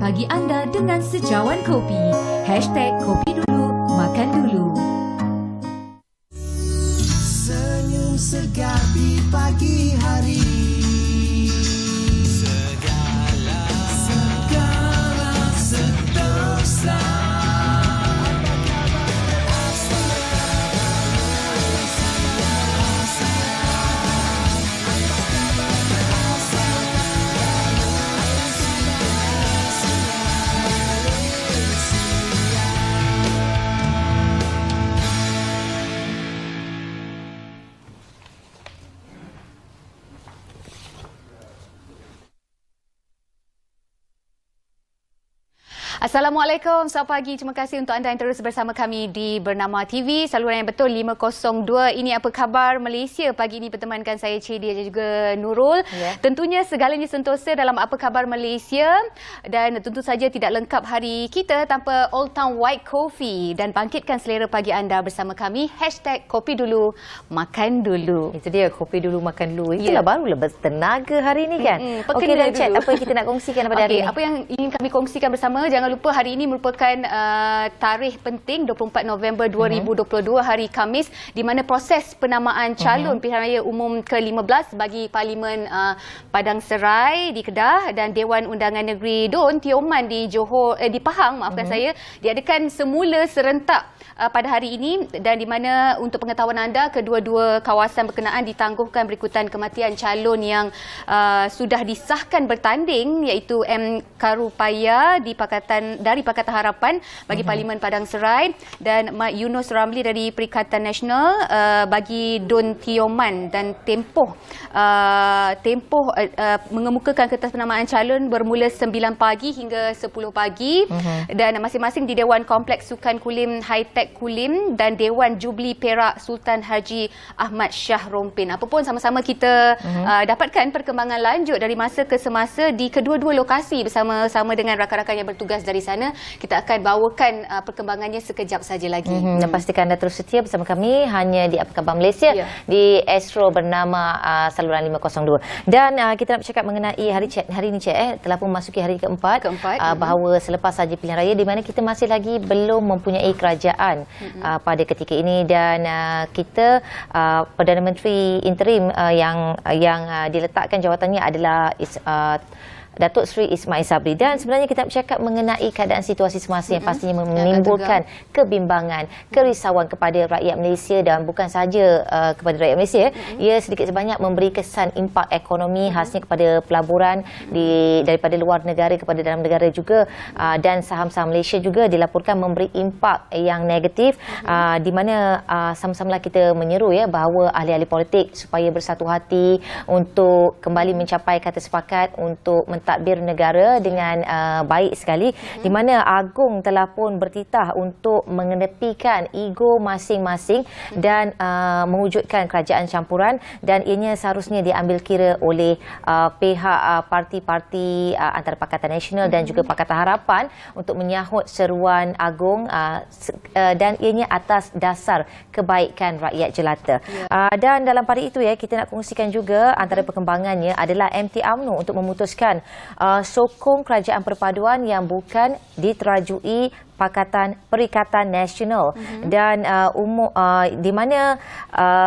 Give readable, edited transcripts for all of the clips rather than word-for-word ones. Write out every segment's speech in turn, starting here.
pagi anda dengan secawan kopi. #kopi dulu, makan dulu. Senyum segar di pagi hari. Segala sentosa. Assalamualaikum, selamat pagi. Terima kasih untuk anda yang terus bersama kami di Bernama TV, saluran yang betul 502. Ini apa khabar Malaysia? Pagi ini bertemankan saya Cedi dan juga Nurul. Tentunya segalanya sentosa dalam apa khabar Malaysia, dan tentu saja tidak lengkap hari kita tanpa Old Town White Coffee. Dan bangkitkan selera pagi anda bersama kami. #kopi dulu, makan dulu. Itu dia, kopi dulu, makan dulu. Itulah barulah bertenaga hari ini kan. Okey, dan chat apa yang kita nak kongsikan pada hari ini? Apa yang ingin kami kongsikan bersama, jangan lupa hari ini merupakan tarikh penting 24 November 2022, hari Khamis, di mana proses penamaan calon pilihan raya umum ke-15 bagi Parlimen Padang Serai di Kedah dan Dewan Undangan Negeri Don Tioman di Johor, di Pahang, maafkan saya, diadakan semula serentak pada hari ini, dan di mana untuk pengetahuan anda, kedua-dua kawasan berkenaan ditangguhkan berikutan kematian calon yang sudah disahkan bertanding, iaitu M. Karupaya dari Pakatan Harapan bagi Parlimen Padang Serai dan Mat Yunus Ramli dari Perikatan Nasional bagi Don Tioman, dan tempoh mengemukakan kertas penamaan calon bermula 9 pagi hingga 10 pagi dan masing-masing di Dewan Kompleks Sukan Kulim High-Tech Kulim dan Dewan Jubli Perak Sultan Haji Ahmad Shah Rompin. Apapun, sama-sama kita dapatkan perkembangan lanjut dari masa ke semasa di kedua-dua lokasi bersama-sama dengan rakan-rakan yang bertugas dari sana. Kita akan bawakan perkembangannya sekejap saja lagi. Dan pastikan anda terus setia bersama kami hanya di Apa Khabar Malaysia di Astro bernama saluran 502. Dan kita nak bercakap mengenai hari ini telah pun memasuki hari keempat. Bahawa selepas saja pilihan raya, di mana kita masih lagi belum mempunyai kerajaan pada ketika ini, dan kita Perdana Menteri interim yang diletakkan jawatannya adalah Datuk Seri Ismail Sabri. Dan sebenarnya kita bercakap mengenai keadaan situasi semasa yang pastinya menimbulkan kebimbangan, kerisauan kepada rakyat Malaysia, dan bukan sahaja kepada rakyat Malaysia. Ia sedikit sebanyak memberi kesan impak ekonomi khasnya kepada pelaburan daripada luar negara kepada dalam negara juga, dan saham-saham Malaysia juga dilaporkan memberi impak yang negatif, di mana sama-sama kita menyeru bahawa ahli-ahli politik supaya bersatu hati untuk kembali mencapai kata sepakat untuk mentadbir negara dengan baik sekali, di mana Agong telah pun bertitah untuk mengenepikan ego masing-masing dan mewujudkan kerajaan campuran, dan ianya seharusnya diambil kira oleh pihak parti-parti antara Pakatan Nasional dan juga Pakatan Harapan untuk menyahut seruan Agong, dan ianya atas dasar kebaikan rakyat jelata. Dan dalam pada itu kita nak kongsikan juga antara perkembangannya adalah MT UMNO untuk memutuskan sokong kerajaan perpaduan yang bukan diterajui Perikatan Nasional, dan di mana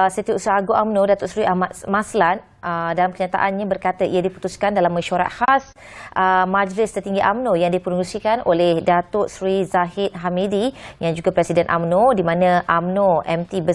Setiausaha Agung UMNO Datuk Seri Ahmad Maslan dalam kenyataannya berkata ia diputuskan dalam mesyuarat khas Majlis Tertinggi UMNO yang dipengerusikan oleh Datuk Seri Zahid Hamidi yang juga Presiden UMNO, di mana UMNO MT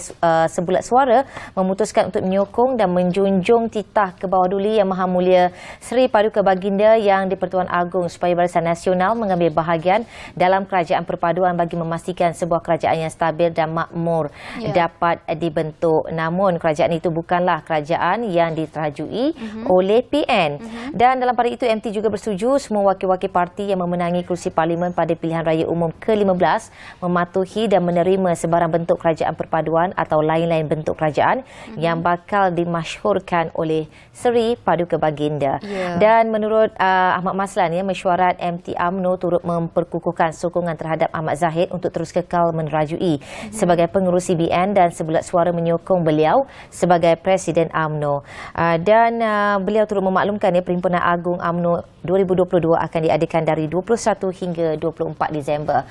sebulat suara memutuskan untuk menyokong dan menjunjung titah ke bawah duli Yang Maha Mulia Seri Paduka Baginda yang di-Pertuan Agong supaya Barisan Nasional mengambil bahagian dalam kerajaan perpaduan bagi memastikan sebuah kerajaan yang stabil dan makmur dapat dibentuk. Namun kerajaan itu bukanlah kerajaan yang diterajui oleh PN. Dan dalam pada itu MT juga bersetuju semua wakil-wakil parti yang memenangi kursi parlimen pada pilihan raya umum ke-15 mematuhi dan menerima sebarang bentuk kerajaan perpaduan atau lain-lain bentuk kerajaan yang bakal dimasyhurkan oleh Seri Paduka Baginda. Dan menurut Ahmad Maslan, mesyuarat MT UMNO turut memperkukuhkan sokongan terhadap Ahmad Zahid untuk terus kekal menerajui sebagai pengerusi BN dan sebulat suara menyokong beliau sebagai Presiden UMNO. Dan beliau turut memaklumkan Perhimpunan Agung UMNO 2022 akan diadakan dari 21 hingga 24 Disember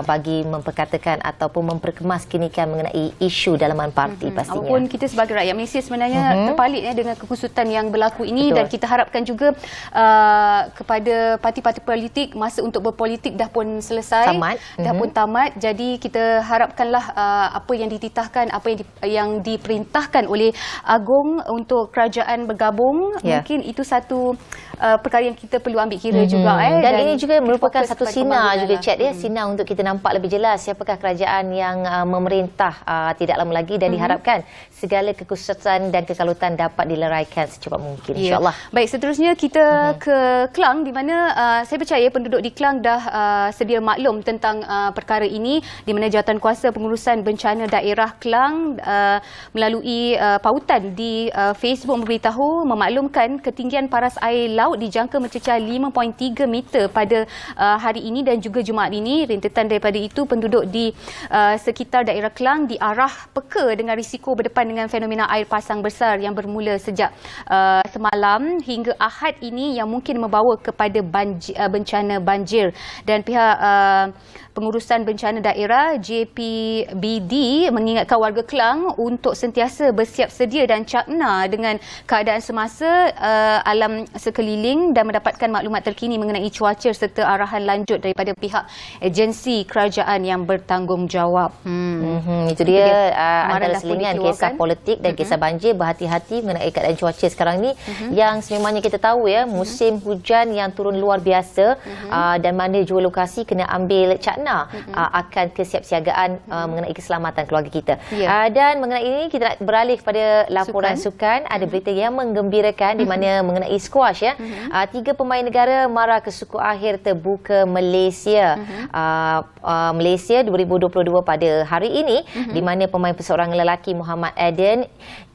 bagi memperkatakan ataupun memperkemaskinikan mengenai isu dalaman parti pastinya. Walaupun kita sebagai rakyat Malaysia sebenarnya terpalit dengan kekusutan yang berlaku ini. Betul. Dan kita harapkan juga kepada parti-parti politik masa untuk berpolitik dah pun selesai, dah pun tamat. Jadi kita harapkanlah apa yang dititahkan, apa yang diperintahkan oleh Agung untuk kerajaan bergabung, mungkin itu satu perkara yang kita perlu ambil kira juga. Dan ini juga merupakan satu sinar juga, Chat, sinar untuk kita nampak lebih jelas siapakah kerajaan yang memerintah tidak lama lagi, dan diharapkan segala kekhususan dan kekalutan dapat dileraikan secepat mungkin, insyaAllah. Baik, seterusnya kita ke Klang, di mana saya percaya penduduk di Klang dah sedia maklum tentang perkara ini, di mana Jawatankuasa Pengurusan Bencana Daerah Klang melalui pautan di Facebook memberitahu memaklumkan ketinggian paras air laut dijangka mencecah 5.3 meter pada hari ini dan juga Jumaat ini. Rentetan daripada itu, penduduk di sekitar daerah Klang diarah peka dengan risiko berdepan dengan fenomena air pasang besar yang bermula sejak semalam hingga Ahad ini, yang mungkin membawa kepada bencana banjir. Dan pihak Pengurusan Bencana Daerah JPBD mengingatkan warga Klang untuk sentiasa bersiap sedia dan cakna dengan keadaan semasa alam sekeliling dan mendapatkan maklumat terkini mengenai cuaca serta arahan lanjut daripada pihak agensi kerajaan yang bertanggungjawab. Itu dia antara selingan kisah politik dan kisah banjir. Berhati-hati mengenai keadaan cuaca sekarang ni, yang sememangnya kita tahu musim hujan yang turun luar biasa, dan mana jua lokasi kena ambil cakna akan kesiapsiagaan mengenai keselamatan keluarga kita. Dan mengenai ini kita nak beralih kepada laporan sukan. Ada berita yang menggembirakan di mana mengenai squash 3 pemain negara mara ke suku akhir terbuka Malaysia. Malaysia 2022 pada hari ini, di mana pemain perseorangan lelaki Muhammad Aden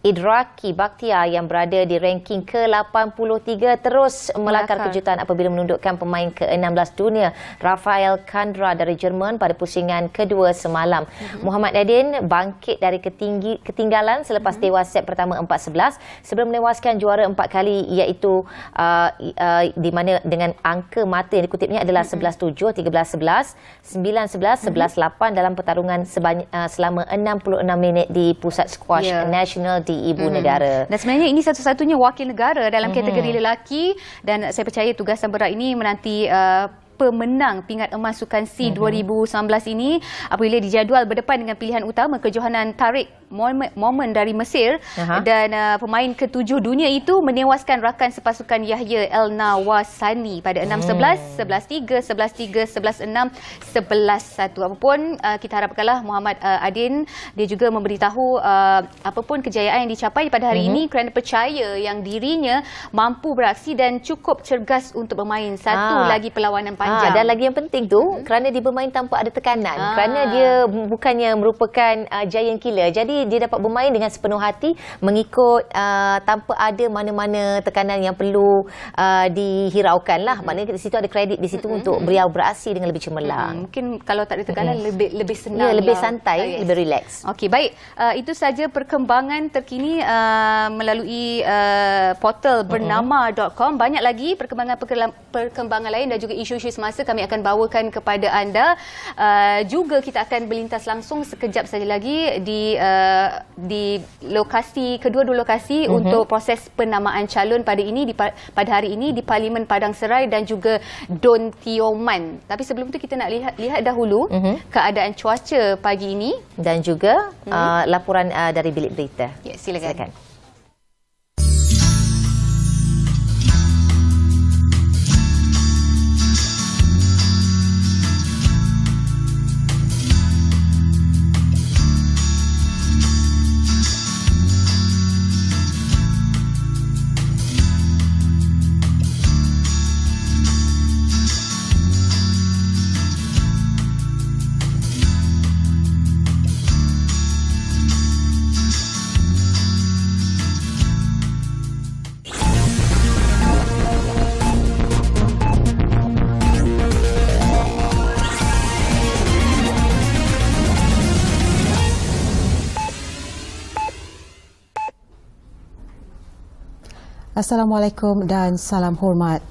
Idraki Bakhtiar yang berada di ranking ke-83 terus melakar kejutan apabila menundukkan pemain ke-16 dunia Rafael Kandra dari Jerman pada pusingan kedua semalam. Muhammad Aden bangkit dari ketinggalan selepas tewas set pertama 4-11 sebelum menewaskan juara 4 kali, iaitu di mana dengan angka mata yang dikutipnya adalah 11-7, 13-11, 9-11, 11-8 dalam pertarungan selama 66 minit di Pusat Squash Nasional di Ibu Negara. Dan sebenarnya ini satu-satunya wakil negara dalam kategori lelaki, dan saya percaya tugasan berat ini menanti pemenang pingat emas Sukan SEA 2019 ini apabila dijadual berdepan dengan pilihan utama kejohanan Tariq Momen dari Mesir. Dan pemain ke-7 dunia itu menewaskan rakan sepasukan Yahya El Nawasani pada 6-11, 11-3, 11-3, 11-6, 11-1. Apapun kita harapkanlah Muhammad Adin dia juga memberitahu apapun kejayaan yang dicapai pada hari ini kerana percaya yang dirinya mampu beraksi dan cukup cergas untuk bermain satu lagi perlawanan panjang. Dan lagi yang penting tu kerana dia bermain tanpa ada tekanan, kerana dia bukannya merupakan giant killer, jadi dia dapat bermain dengan sepenuh hati mengikut tanpa ada mana-mana tekanan yang perlu dihiraukan lah. Maknanya di situ ada kredit di situ untuk beliau beraksi dengan lebih cemerlang. Mungkin kalau tak ada tekanan lebih senang, lebih santai, lebih relax. Okey, baik. Itu saja perkembangan terkini melalui portal bernama.com. Banyak lagi perkembangan lain dan juga isu-isu semasa kami akan bawakan kepada anda. Juga kita akan berlintas langsung sekejap saja lagi di lokasi, kedua-dua lokasi untuk proses penamaan calon pada hari ini di Parlimen Padang Serai dan juga Don Tioman. Tapi sebelum itu kita nak lihat dahulu keadaan cuaca pagi ini dan juga laporan dari bilik berita. Ya, silakan. Assalamualaikum dan salam hormat.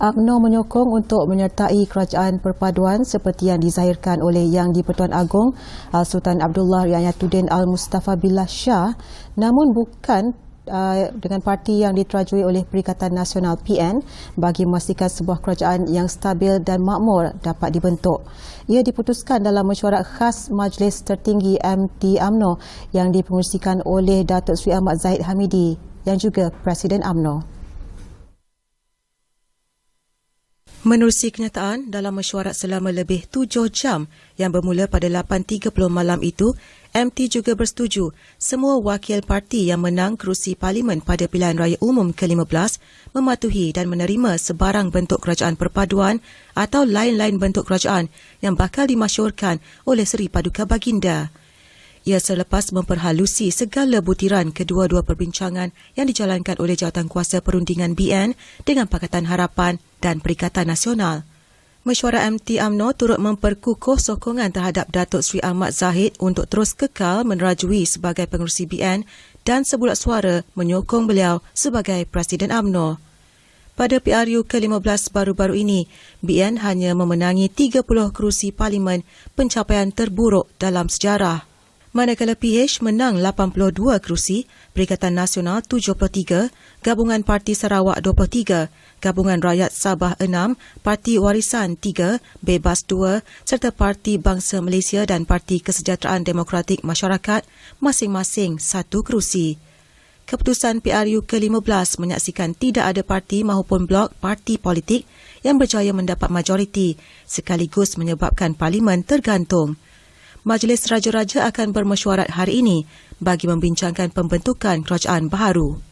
UMNO menyokong untuk menyertai kerajaan perpaduan seperti yang dizahirkan oleh Yang di-Pertuan Agong Sultan Abdullah Riayatuddin Al-Mustafa Billah Shah, namun bukan dengan parti yang diterajui oleh Perikatan Nasional PN bagi memastikan sebuah kerajaan yang stabil dan makmur dapat dibentuk. Ia diputuskan dalam mesyuarat khas Majlis Tertinggi MT UMNO yang dipengerusikan oleh Datuk Seri Ahmad Zahid Hamidi yang juga Presiden UMNO. Menerusi kenyataan dalam mesyuarat selama lebih 7 jam yang bermula pada 8.30 malam itu, MT juga bersetuju semua wakil parti yang menang kerusi parlimen pada pilihan raya umum ke-15 mematuhi dan menerima sebarang bentuk kerajaan perpaduan atau lain-lain bentuk kerajaan yang bakal dimasyurkan oleh Seri Paduka Baginda. Ia selepas memperhalusi segala butiran kedua-dua perbincangan yang dijalankan oleh Jawatankuasa Perundingan BN dengan Pakatan Harapan dan Perikatan Nasional. Mesyuarat MT UMNO turut memperkukuh sokongan terhadap Datuk Seri Ahmad Zahid untuk terus kekal menerajui sebagai pengerusi BN dan sebulat suara menyokong beliau sebagai Presiden UMNO. Pada PRU ke-15 baru-baru ini, BN hanya memenangi 30 kerusi parlimen, pencapaian terburuk dalam sejarah. Manakala PH menang 82 kerusi, Perikatan Nasional 73, Gabungan Parti Sarawak 23, Gabungan Rakyat Sabah 6, Parti Warisan 3, Bebas 2 serta Parti Bangsa Malaysia dan Parti Kesejahteraan Demokratik Masyarakat masing-masing 1 kerusi. Keputusan PRU ke-15 menyaksikan tidak ada parti maupun blok parti politik yang berjaya mendapat majoriti sekaligus menyebabkan parlimen tergantung. Majlis Raja-Raja akan bermesyuarat hari ini bagi membincangkan pembentukan kerajaan baharu.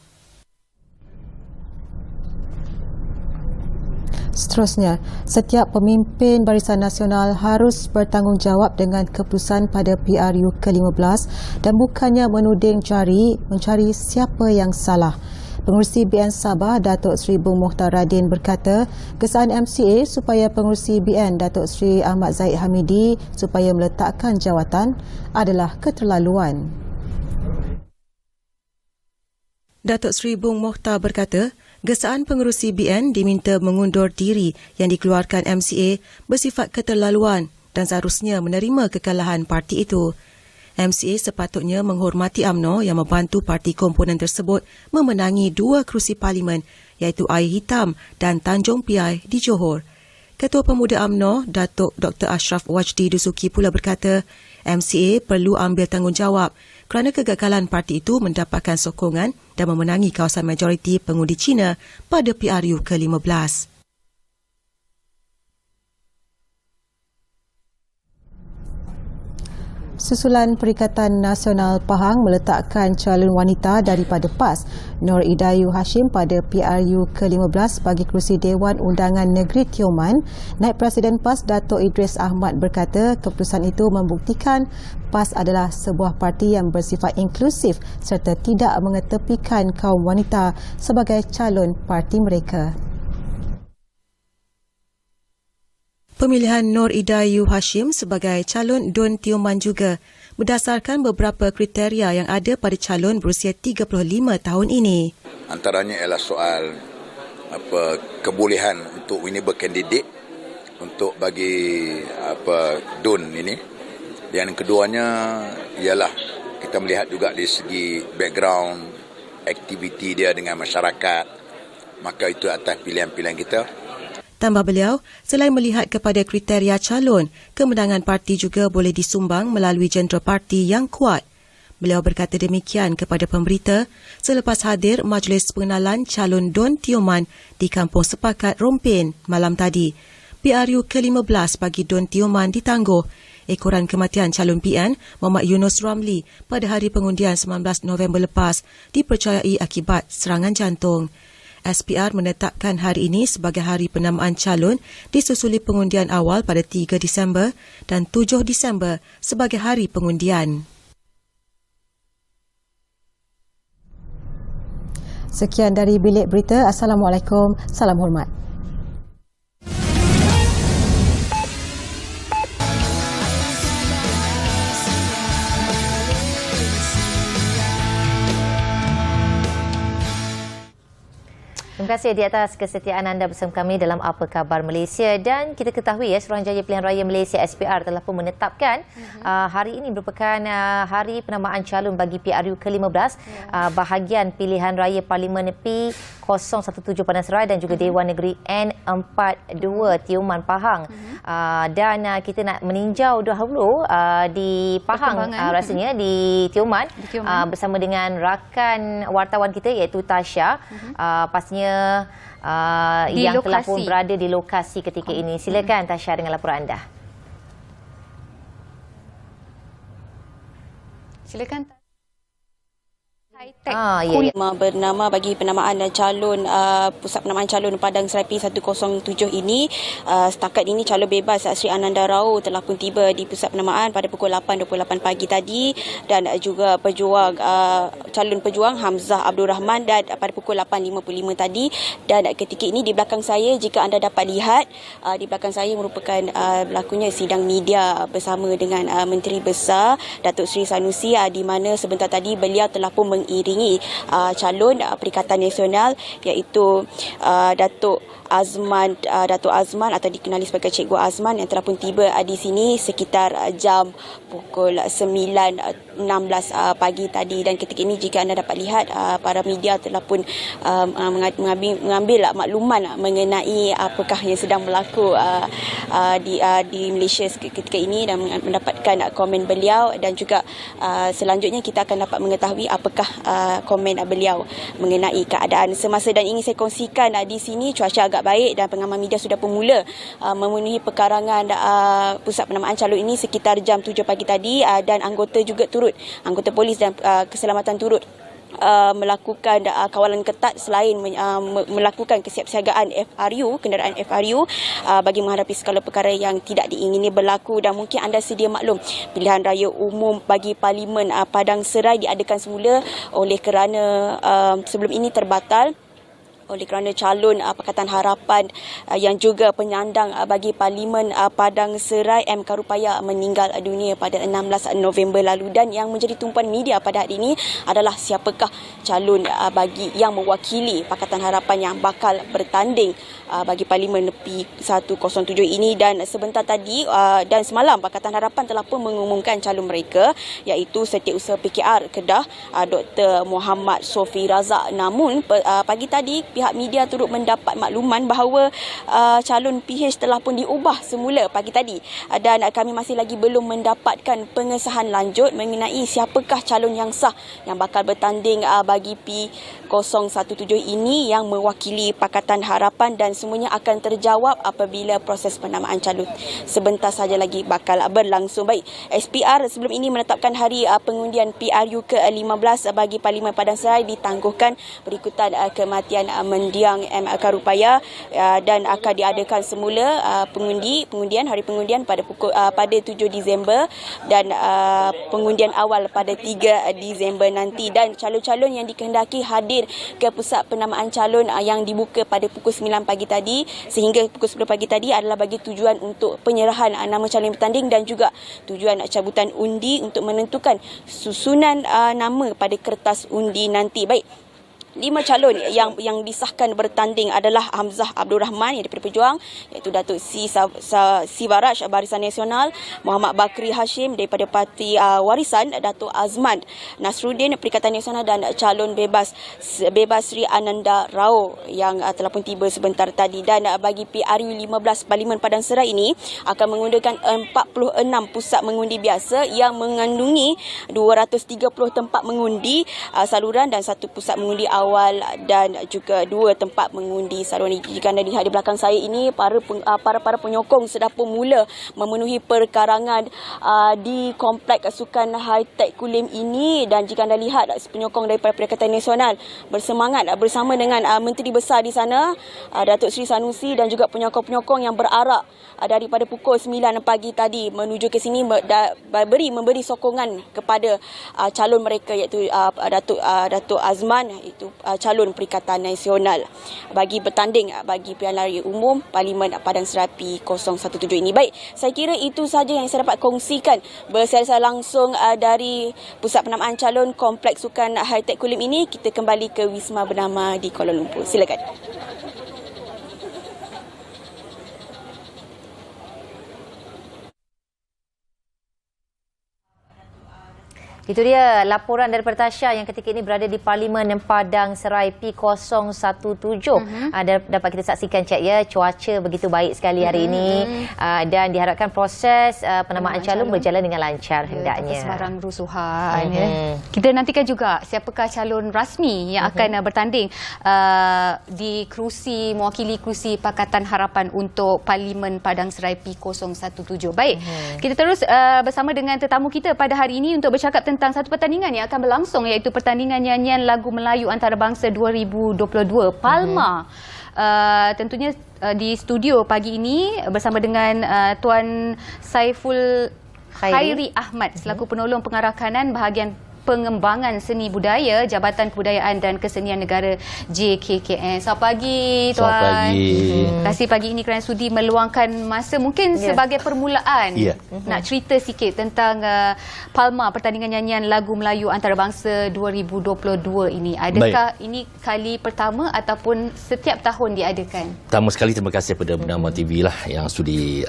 Seterusnya, setiap pemimpin Barisan Nasional harus bertanggungjawab dengan keputusan pada PRU ke-15 dan bukannya menuding jari mencari siapa yang salah. Pengerusi BN Sabah Datuk Seri Bung Mokhtar Radin berkata, kesan MCA supaya pengerusi BN Datuk Seri Ahmad Zahid Hamidi supaya meletakkan jawatan adalah keterlaluan. Datuk Seri Bung Mokhtar berkata, gesaan pengerusi BN diminta mengundur diri yang dikeluarkan MCA bersifat keterlaluan dan seharusnya menerima kekalahan parti itu. MCA sepatutnya menghormati UMNO yang membantu parti komponen tersebut memenangi 2 kerusi parlimen iaitu Air Hitam dan Tanjung Piai di Johor. Ketua Pemuda UMNO, Datuk Dr. Ashraf Wajdi Dusuki pula berkata, MCA perlu ambil tanggungjawab kerana kegagalan parti itu mendapatkan sokongan dan memenangi kawasan majoriti pengundi Cina pada PRU ke-15. Susulan Perikatan Nasional Pahang meletakkan calon wanita daripada PAS, Nur Idayu Hashim pada PRU ke-15 bagi kerusi Dewan Undangan Negeri Tioman. Naib Presiden PAS Datuk Idris Ahmad berkata keputusan itu membuktikan PAS adalah sebuah parti yang bersifat inklusif serta tidak mengetepikan kaum wanita sebagai calon parti mereka. Pemilihan Nur Idayu Hashim sebagai calon Dun Tioman juga berdasarkan beberapa kriteria yang ada pada calon berusia 35 tahun ini. Antaranya ialah soal kebolehan untuk ini berkandidat untuk bagi Dun ini. Yang keduanya ialah kita melihat juga dari segi background, aktiviti dia dengan masyarakat. Maka itu atas pilihan-pilihan kita. Tambah beliau, selain melihat kepada kriteria calon, kemenangan parti juga boleh disumbang melalui jentera parti yang kuat. Beliau berkata demikian kepada pemberita selepas hadir majlis pengenalan calon Dun Tioman di Kampung Sepakat Rompin malam tadi. PRU ke-15 bagi Dun Tioman ditangguh. Ekoran kematian calon PN Muhammad Yunus Ramli pada hari pengundian 19 November lepas dipercayai akibat serangan jantung. SPR menetapkan hari ini sebagai hari penamaan calon disusuli pengundian awal pada 3 Disember dan 7 Disember sebagai hari pengundian. Sekian dari Bilik Berita. Assalamualaikum. Salam hormat. Terima kasih di atas kesetiaan anda bersama kami dalam Apa Khabar Malaysia. Dan kita ketahui Suruhanjaya Pilihan Raya Malaysia SPR telah pun menetapkan hari ini merupakan hari penamaan calon bagi PRU ke-15 bahagian pilihan raya Parlimen P017 Padang Serai dan juga Dewan Negeri N42 Tioman Pahang. Dan kita nak meninjau dahulu di Pahang rasanya di Tioman bersama dengan rakan wartawan kita iaitu Tasha. Pastinya yang telah pun berada di lokasi ketika ini. Silakan Tasha dengan laporan anda. Silakan. Bernama bagi penamaan calon Pusat Penamaan Calon Padang Serai P107 ini. Setakat ini calon bebas Sri Ananda Rao telah pun tiba di pusat penamaan pada pukul 8.28 pagi tadi, dan juga calon pejuang Hamzah Abdul Rahman dan pada pukul 8.55 tadi. Dan ketika ini di belakang saya, jika anda dapat lihat, di belakang saya merupakan berlakunya sidang media bersama dengan Menteri Besar Datuk Seri Sanusi, di mana sebentar tadi beliau telah pun mengiringi calon Perikatan Nasional iaitu Datuk Azman atau dikenali sebagai Cikgu Azman, yang telah pun tiba di sini sekitar jam pukul 9.16 pagi tadi. Dan ketika ini jika anda dapat lihat, para media telah pun mengambil makluman mengenai apakah yang sedang berlaku di Malaysia ketika ini dan mendapatkan komen beliau, dan juga selanjutnya kita akan dapat mengetahui apakah komen beliau mengenai keadaan semasa. Dan ingin saya kongsikan di sini cuaca agak baik dan pengamal media sudah pun mula memenuhi pekarangan pusat penamaan calon ini sekitar jam 7 pagi tadi, dan anggota polis dan keselamatan turut melakukan kawalan ketat selain melakukan kesiapsiagaan kenderaan FRU bagi menghadapi segala perkara yang tidak diingini berlaku. Dan mungkin anda sedia maklum, pilihan raya umum bagi Parlimen Padang Serai diadakan semula oleh kerana sebelum ini terbatal oleh kerana calon Pakatan Harapan yang juga penyandang bagi Parlimen Padang Serai M. Karupaya meninggal dunia pada 16 November lalu. Dan yang menjadi tumpuan media pada hari ini adalah siapakah calon bagi yang mewakili Pakatan Harapan yang bakal bertanding bagi Parlimen P107 ini. Dan sebentar tadi dan semalam Pakatan Harapan telah pun mengumumkan calon mereka iaitu Setiausaha PKR Kedah Dr. Muhammad Sofi Razak. Namun pagi tadi pihak media turut mendapat makluman bahawa calon PH telah pun diubah semula pagi tadi, dan kami masih lagi belum mendapatkan pengesahan lanjut mengenai siapakah calon yang sah yang bakal bertanding bagi P017 ini yang mewakili Pakatan Harapan, dan semuanya akan terjawab apabila proses penamaan calon sebentar saja lagi bakal berlangsung. Baik, SPR sebelum ini menetapkan hari pengundian PRU ke-15 bagi Parlimen Padang Serai ditangguhkan berikutan kematian mendiang M. Karupaya, dan akan diadakan semula pengundian hari pengundian pada 7 Disember dan pengundian awal pada 3 Disember nanti. Dan calon-calon yang dikehendaki hadir ke pusat penamaan calon yang dibuka pada pukul 9 pagi tadi sehingga pukul 10 pagi tadi adalah bagi tujuan untuk penyerahan nama calon bertanding dan juga tujuan cabutan undi untuk menentukan susunan nama pada kertas undi nanti. Baik, 5 calon yang disahkan bertanding adalah Hamzah Abdul Rahman yang daripada Pejuang, iaitu Datuk Sivaraj Barisan Nasional, Muhammad Bakri Hashim daripada Parti Warisan, Datuk Azman Nasruddin Perikatan Nasional, dan calon bebas Sri Ananda Rao yang telah pun tiba sebentar tadi. Dan bagi PRU 15 Parlimen Padang Serai ini akan menggunakan 46 pusat mengundi biasa yang mengandungi 230 tempat mengundi saluran dan 1 pusat mengundi awal dan juga 2 tempat mengundi saluran. Jika anda lihat di belakang saya ini, para penyokong sudah pun mula memenuhi perkarangan di kompleks sukan high-tech Kulim ini. Dan jika anda lihat, penyokong daripada Perikatan Nasional bersemangat bersama dengan Menteri Besar di sana, Datuk Seri Sanusi, dan juga penyokong-penyokong yang berarak daripada pukul 9 pagi tadi menuju ke sini memberi sokongan kepada calon mereka iaitu Datuk Azman, itu calon Perikatan Nasional bagi bertanding bagi pilihan raya umum Parlimen Padang Serai P017 ini. Baik, saya kira itu saja yang saya dapat kongsikan bersiaran langsung dari Pusat Penamaan Calon Kompleks Sukan High-Tech Kulim ini. Kita kembali ke Wisma Bernama di Kuala Lumpur. Silakan. Itu dia laporan daripada Tasha yang ketika ini berada di Parlimen Padang Serai P017. Dapat kita saksikan Cik ya, cuaca begitu baik sekali hari ini dan diharapkan proses penamaan calon berjalan dengan lancar hendaknya. Sebarang rusuhan. Kita nantikan juga siapakah calon rasmi yang akan bertanding di kerusi mewakili kerusi Pakatan Harapan untuk Parlimen Padang Serai P017. Baik, kita terus bersama dengan tetamu kita pada hari ini untuk bercakap tentang satu pertandingan yang akan berlangsung, iaitu pertandingan nyanyian lagu Melayu antarabangsa 2022 Palma. Tentunya di studio pagi ini bersama dengan Tuan Saiful Khairi Ahmad selaku penolong pengarah kanan bahagian Pengembangan Seni Budaya Jabatan Kebudayaan dan Kesenian Negara JKKN. Selamat pagi Tuan. Selamat pagi. Terima kasih pagi ini kerana sudi meluangkan masa mungkin sebagai permulaan. Nak cerita sikit tentang Palma, pertandingan nyanyian lagu Melayu antarabangsa 2022 ini. Adakah ini kali pertama ataupun setiap tahun diadakan? Pertama sekali terima kasih kepada Bernama TV lah yang sudi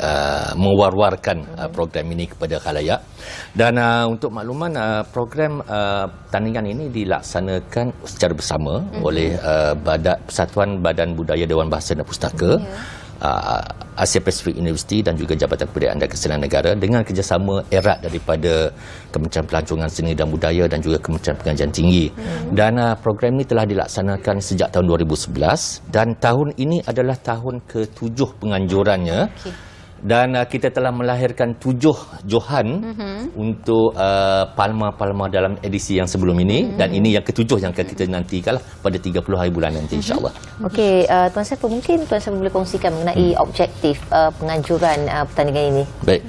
mewar-warkan program ini kepada khalayak. Dan untuk makluman program pertandingan ini dilaksanakan secara bersama oleh Persatuan Badan Budaya Dewan Bahasa dan Pustaka, Asia Pacific University dan juga Jabatan Kebudayaan dan Kesenian Negara dengan kerjasama erat daripada Kementerian Pelancongan Seni dan Budaya dan juga Kementerian Pengajian Tinggi. Dan program ini telah dilaksanakan sejak tahun 2011 dan tahun ini adalah tahun ke-7 penganjurannya. Dan kita telah melahirkan 7 johan untuk Palma dalam edisi yang sebelum ini, dan ini yang ke-7 yang akan kita nantikan pada 30 hari bulan nanti insya-Allah. Okey, Tuan Saiful, mungkin Tuan Saiful boleh kongsikan mengenai objektif penganjuran pertandingan ini. Baik.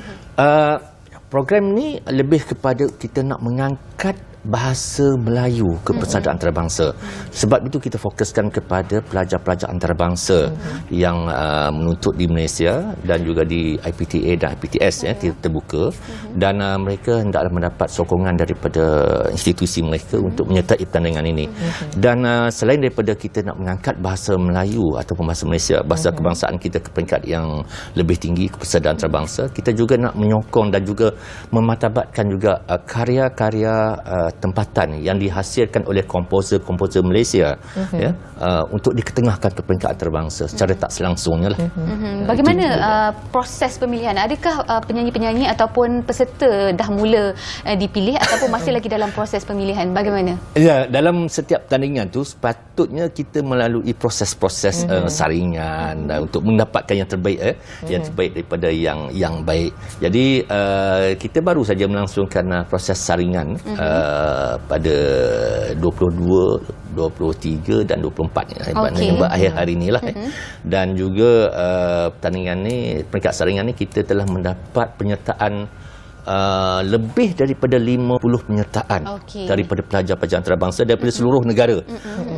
Program ni lebih kepada kita nak mengangkat bahasa Melayu ke persada antarabangsa. Sebab itu kita fokuskan kepada pelajar-pelajar antarabangsa yang menuntut di Malaysia dan juga di IPTA dan IPTS terbuka, dan mereka hendaklah mendapat sokongan daripada institusi mereka untuk menyertai pertandingan ini. Dan selain daripada kita nak mengangkat bahasa Melayu ataupun bahasa Malaysia, bahasa kebangsaan kita ke peringkat yang lebih tinggi ke persada antarabangsa, kita juga nak menyokong dan juga mematabatkan juga karya-karya tempatan yang dihasilkan oleh komposer-komposer Malaysia untuk diketengahkan ke peringkat antarabangsa secara tak selangsungnya lah. Bagaimana proses pemilihan? Adakah penyanyi-penyanyi ataupun peserta dah mula dipilih ataupun masih lagi dalam proses pemilihan? Bagaimana? Ya, dalam setiap pertandingan tu sepatutnya kita melalui proses-proses saringan untuk mendapatkan yang terbaik yang terbaik daripada yang baik. Jadi kita baru saja melangsungkan proses saringan pada 22, 23 dan 24 akhir hari inilah. Dan juga pertandingan ni, peringkat saringan ni kita telah mendapat penyertaan lebih daripada 50 penyertaan daripada pelajar-pelajar antarabangsa daripada seluruh negara.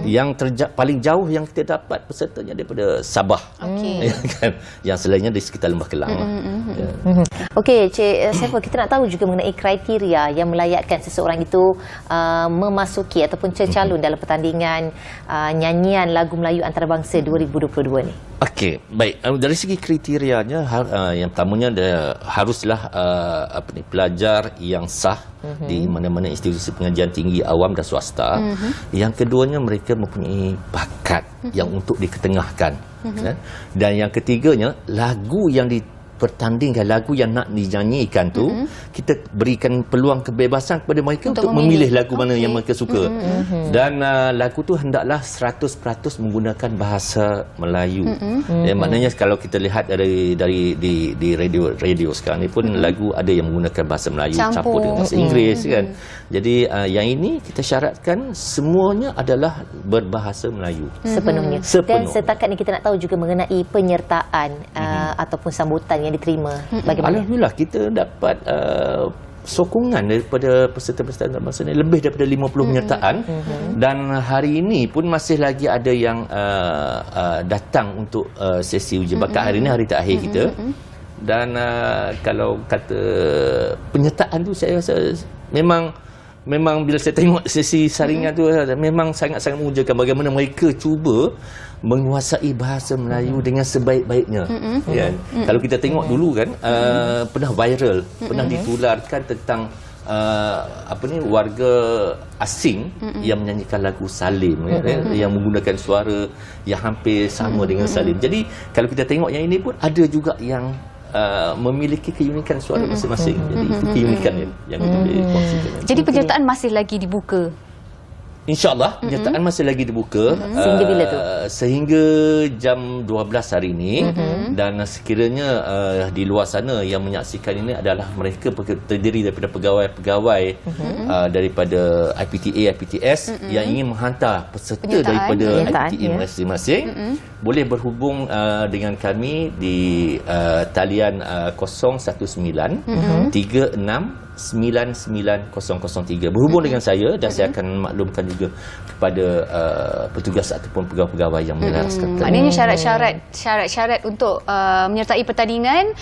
Yang paling jauh yang kita dapat pesertanya daripada Sabah. Yang selainnya di sekitar Lembah Kelang. Okey, Cik Saiful, kita nak tahu juga mengenai kriteria yang melayakkan seseorang itu memasuki ataupun calon dalam pertandingan nyanyian lagu Melayu antarabangsa 2022 ni. Okey, baik. Dari segi kriterianya, yang pertamanya haruslah pelajar yang sah di mana-mana institusi pengajian tinggi awam dan swasta. Yang keduanya, mereka mempunyai bakat yang untuk diketengahkan. Dan yang ketiganya, lagu yang dipertandingkan, lagu yang nak dinyanyikan tu, kita berikan peluang kebebasan kepada mereka untuk memilih lagu mana yang mereka suka. Dan lagu tu hendaklah 100% menggunakan bahasa Melayu. Maknanya kalau kita lihat di radio sekarang ni pun lagu ada yang menggunakan bahasa Melayu campur dengan bahasa Inggeris kan. Jadi yang ini kita syaratkan semuanya adalah berbahasa Melayu sepenuhnya. Dan setakat ni kita nak tahu juga mengenai penyertaan ataupun sambutan yang diterima. Bagaimana? Alhamdulillah kita dapat sokongan daripada peserta-peserta antarabangsa ni lebih daripada 50 penyertaan. Dan hari ini pun masih lagi ada yang datang untuk sesi uji bakat. Hari ini hari terakhir kita. Dan kalau kata penyertaan tu, saya rasa memang bila saya tengok sesi saringan tu memang sangat-sangat memujakan bagaimana mereka cuba menguasai bahasa Melayu dengan sebaik-baiknya. Kalau kita tengok dulu kan pernah viral, pernah ditularkan tentang warga asing yang menyanyikan lagu Salim yang menggunakan suara yang hampir sama dengan Salim. Jadi kalau kita tengok yang ini pun ada juga yang memiliki keunikan suara masing-masing. Jadi itu keunikan yang kita boleh kongsikan. Jadi penyertaan masih lagi dibuka? InsyaAllah penyertaan masih lagi dibuka sehingga bila tu? Sehingga jam 12 hari ini. Dan sekiranya di luar sana yang menyaksikan ini adalah mereka terdiri daripada pegawai-pegawai daripada IPTA, IPTS yang ingin menghantar peserta daripada IPTA masing-masing, boleh berhubung dengan kami di talian 019 36 99003. Berhubung dengan saya dan saya akan maklumkan juga kepada petugas ataupun pegawai-pegawai yang menyelaraskan. Maknanya syarat-syarat untuk menyertai pertandingan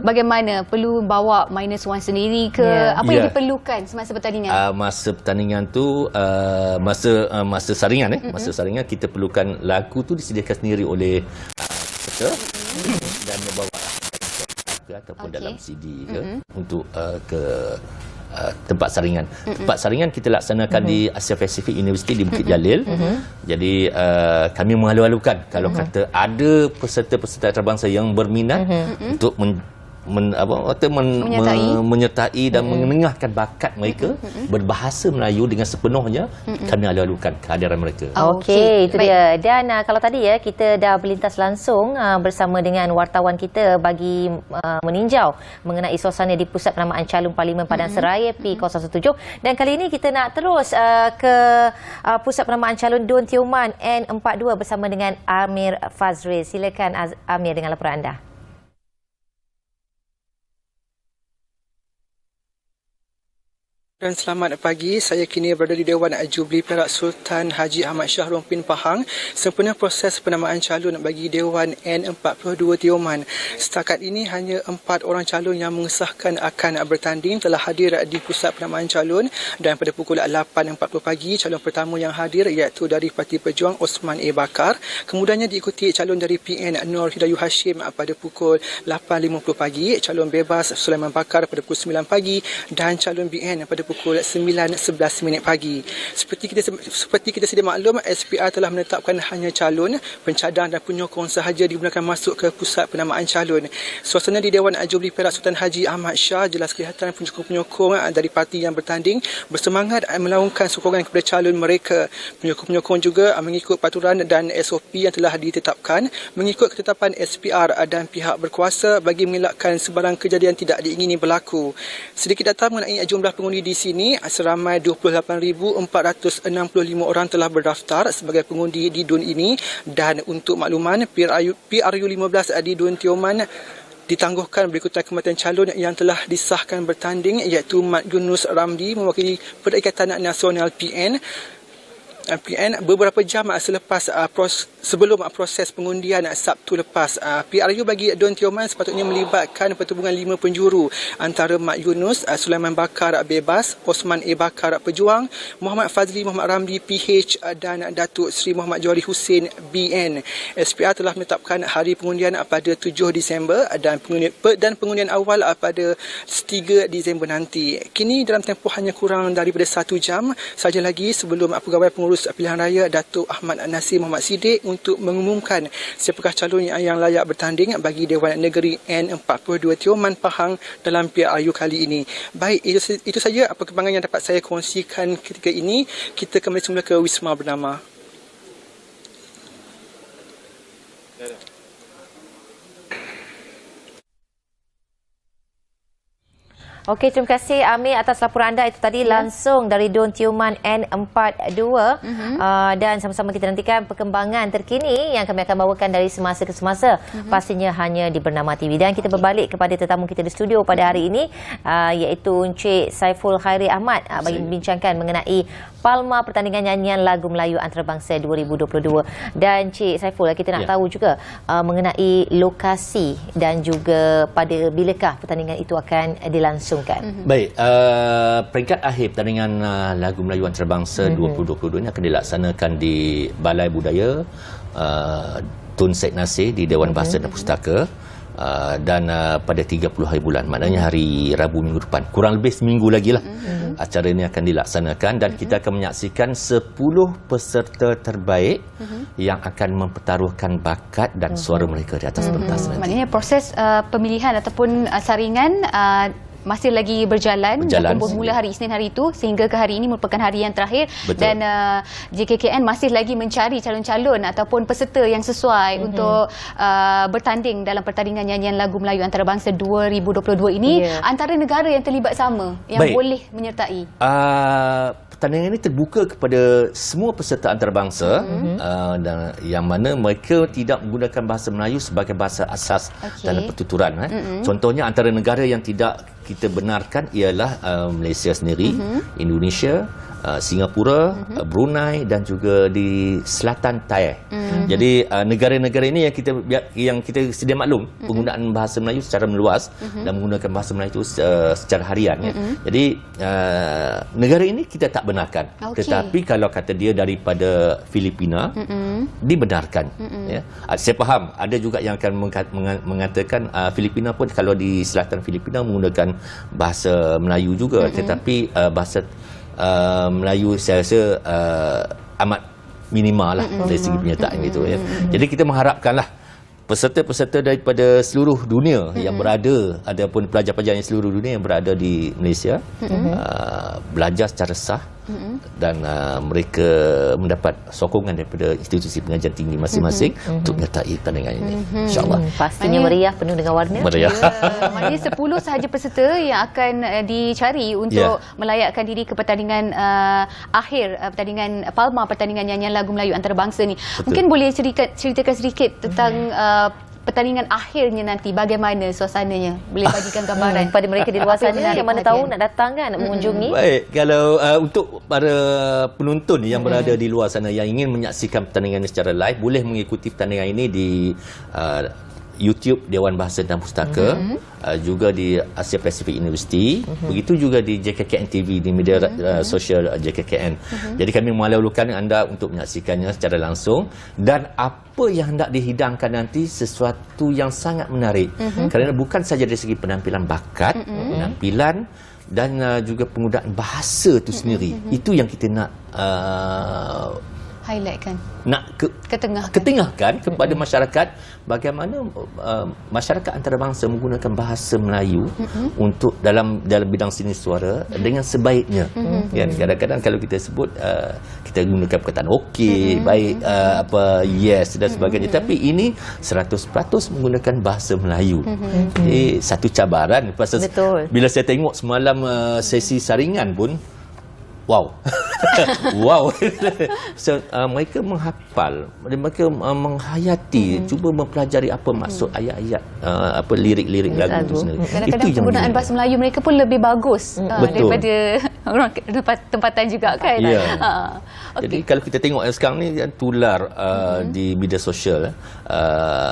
bagaimana? Perlu bawa -1 sendiri ke? Apa yang diperlukan semasa pertandingan? Masa pertandingan tu masa saringan masa saringan kita perlukan lagu tu disediakan sendiri oleh peserta dan membawa ataupun dalam CD untuk ke tempat saringan. Tempat saringan kita laksanakan di Asia Pacific University di Bukit Jalil. Jadi kami mengalu-alukan kalau kata ada peserta-peserta antarabangsa yang berminat untuk menyertai dan menengahkan bakat mereka berbahasa Melayu dengan sepenuhnya, kami alu-alukan kehadiran mereka. Okey, itu dia. Dan kalau tadi kita dah berlintas langsung bersama dengan wartawan kita bagi meninjau mengenai suasana di Pusat Penamaan Calon Parlimen Padang Seraya P017, dan kali ini kita nak terus ke Pusat Penamaan Calon Dun Tioman N42 bersama dengan Amir Fazril. Silakan Amir dengan laporan anda. Dan selamat pagi, saya kini berada di Dewan Jubli Perak Sultan Haji Ahmad Shah Rompin Pahang sempena proses penamaan calon bagi Dewan N42 Tioman. Setakat ini hanya 4 orang calon yang mengesahkan akan bertanding telah hadir di pusat penamaan calon, dan pada pukul 8.40 pagi calon pertama yang hadir iaitu dari Parti Pejuang Osman A. Bakar, kemudiannya diikuti calon dari PN Nur Hidayu Hashim pada pukul 8.50 pagi, calon bebas Sulaiman Bakar pada pukul 9 pagi dan calon BN pada pukul 9.11 pagi. Seperti kita sedia maklum, SPR telah menetapkan hanya calon, pencadang dan penyokong sahaja digunakan masuk ke pusat penamaan calon. Suasana di Dewan Jubli Perak Sultan Haji Ahmad Shah jelas kelihatan penyokong-penyokong dari parti yang bertanding bersemangat melaungkan sokongan kepada calon mereka. Penyokong-penyokong juga mengikut peraturan dan SOP yang telah ditetapkan, mengikut ketetapan SPR dan pihak berkuasa bagi mengelakkan sebarang kejadian tidak diingini berlaku. Sedikit data mengenai jumlah pengundi di sini, seramai 28,465 orang telah berdaftar sebagai pengundi di DUN ini, dan untuk makluman PRU15 di DUN Tioman ditangguhkan berikutan kematian calon yang telah disahkan bertanding iaitu Mat Yunus Ramli mewakili Perikatan Nasional PN beberapa jam selepas sebelum proses pengundian Sabtu lepas. PRU bagi Dun Tioman sepatutnya melibatkan pertubungan 5 penjuru antara Mat Yunus, Sulaiman Bakar bebas, Osman A. Bakar Pejuang, Muhammad Fazli Muhammad Ramli PH dan Datuk Seri Muhammad Johari Hussein BN. SPR telah menetapkan hari pengundian pada 7 Disember dan pengundian awal pada 3 Disember nanti. Kini dalam tempoh hanya kurang daripada 1 jam saja lagi sebelum pegawai pengurus pilihan raya Datuk Ahmad Nasir Muhammad Siddiq untuk mengumumkan siapakah calon yang layak bertanding bagi Dewan Negeri N42 Tioman Pahang dalam PRU kali ini. Baik, itu saja perkembangan yang dapat saya kongsikan ketika ini. Kita kembali semula ke Wisma Bernama. Okey, terima kasih Amir atas laporan anda itu tadi langsung dari Dun Tioman N42. Dan sama-sama kita nantikan perkembangan terkini yang kami akan bawakan dari semasa ke semasa, pastinya hanya di Bernama TV. Dan kita berbalik kepada tetamu kita di studio pada hari ini, iaitu Encik Saiful Khairi Ahmad bagi membincangkan mengenai Palma Pertandingan Nyanyian Lagu Melayu Antarabangsa 2022. Dan Encik Saiful, kita nak tahu juga mengenai lokasi dan juga pada bilakah pertandingan itu akan dilangsungkan. Baik, peringkat akhir pertandingan Lagu Melayu Antarabangsa 2022 ini akan dilaksanakan di Balai Budaya Tun Syed Nasir di Dewan Bahasa dan Pustaka dan pada 30 hari bulan, maknanya hari Rabu minggu depan, kurang lebih seminggu lagi lah acara ini akan dilaksanakan, dan kita akan menyaksikan 10 peserta terbaik yang akan mempertaruhkan bakat dan suara mereka di atas pentas nanti. Maknanya proses pemilihan ataupun saringan masih lagi berjalan bermula hari Isnin hari itu sehingga ke hari ini merupakan hari yang terakhir. Betul. Dan JKKN masih lagi mencari calon-calon ataupun peserta yang sesuai untuk bertanding dalam pertandingan nyanyian lagu Melayu antarabangsa 2022 ini. Antara negara yang terlibat sama yang boleh menyertai. Pertandingan ini terbuka kepada semua peserta antarabangsa dan yang mana mereka tidak menggunakan bahasa Melayu sebagai bahasa asas dalam pertuturan. Contohnya antara negara yang tidak kita benarkan ialah Malaysia sendiri, Indonesia, Singapura, Brunei dan juga di selatan Thai. Jadi negara-negara ini yang kita sedia maklum penggunaan bahasa Melayu secara meluas dan menggunakan bahasa Melayu itu secara harian. Jadi negara ini kita tak benarkan. Tetapi kalau kata dia daripada Filipina, dibenarkan. Saya faham ada juga yang akan mengatakan Filipina pun kalau di selatan Filipina menggunakan bahasa Melayu juga, tetapi bahasa Melayu saya rasa amat minimal lah dari segi penyertaan gitu ya. Jadi kita mengharapkanlah peserta-peserta daripada seluruh dunia yang berada, ataupun pelajar-pelajar yang seluruh dunia yang berada di Malaysia belajar secara sah dan mereka mendapat sokongan daripada institusi pengajian tinggi masing-masing untuk menyertai pertandingan ini. InsyaAllah. Pastinya meriah, penuh dengan warna. Meriah. Maknanya 10 sahaja peserta yang akan dicari untuk melayakkan diri ke pertandingan akhir, pertandingan Palma, pertandingan nyanyian lagu Melayu antarabangsa ni. Mungkin boleh ceritakan sedikit tentang pertandingan akhirnya nanti, bagaimana suasananya? Boleh bagikan gambaran pada mereka di luar sana yang mana tahu nak datang kan, nak mengunjungi. Baik, kalau untuk para penonton yang berada di luar sana yang ingin menyaksikan pertandingan ini secara live, boleh mengikuti pertandingan ini di YouTube Dewan Bahasa dan Pustaka, juga di Asia Pacific University, begitu juga di JKKN TV, di media sosial JKKN. Jadi kami memalu-malukan anda untuk menyaksikannya secara langsung, dan apa yang hendak dihidangkan nanti sesuatu yang sangat menarik, kerana bukan saja dari segi penampilan bakat, penampilan dan juga penggunaan bahasa itu sendiri. Itu yang kita nak highlightkan, nak ketengahkan kepada masyarakat, bagaimana masyarakat antarabangsa menggunakan bahasa Melayu untuk dalam bidang seni suara dengan sebaiknya. Kadang-kadang kalau kita sebut kita gunakan perkataan okey, baik, yes dan sebagainya, tapi ini 100% menggunakan bahasa Melayu. Jadi satu cabaran. Bila saya tengok semalam sesi saringan pun, wow. So, mereka menghafal, mereka menghayati, cuba mempelajari apa maksud ayat-ayat, apa lirik-lirik lagu itu sendiri. Kadang-kadang penggunaan bahasa Melayu mereka pun lebih bagus daripada orang tempatan juga kan. Jadi kalau kita tengok sekarang ni tular di media sosial,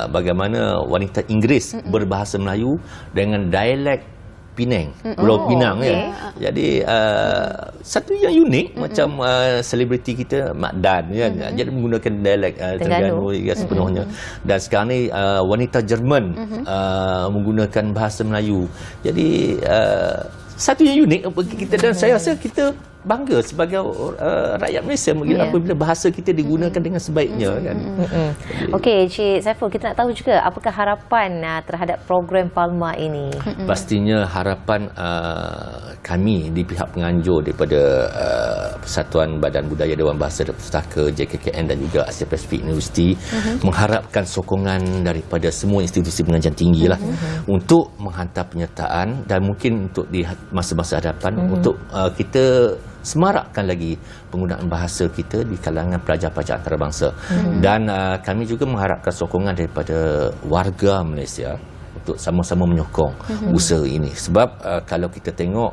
bagaimana wanita Inggeris berbahasa Melayu dengan dialek Penang, Pulau Pinang ya. Jadi satu yang unik macam selebriti kita Mak Dan kan, jadi menggunakan dialek Terengganu sepenuhnya. Dan sekarang ni wanita Jerman menggunakan bahasa Melayu. Jadi satu yang unik bagi kita, dan saya rasa kita bangga sebagai rakyat Malaysia apabila bahasa kita digunakan dengan sebaiknya kan. Okey, Cik Saiful, kita nak tahu juga apakah harapan terhadap program Palma ini? Pastinya harapan kami di pihak penganjur daripada Persatuan Badan Budaya Dewan Bahasa dan Pustaka JKKN dan juga Asia Pacific University mengharapkan sokongan daripada semua institusi pengajian tinggi lah untuk menghantar penyertaan, dan mungkin untuk di masa-masa hadapan untuk kita semarakkan lagi penggunaan bahasa kita di kalangan pelajar-pelajar antarabangsa. Dan kami juga mengharapkan sokongan daripada warga Malaysia untuk sama-sama menyokong usaha ini. Sebab kalau kita tengok,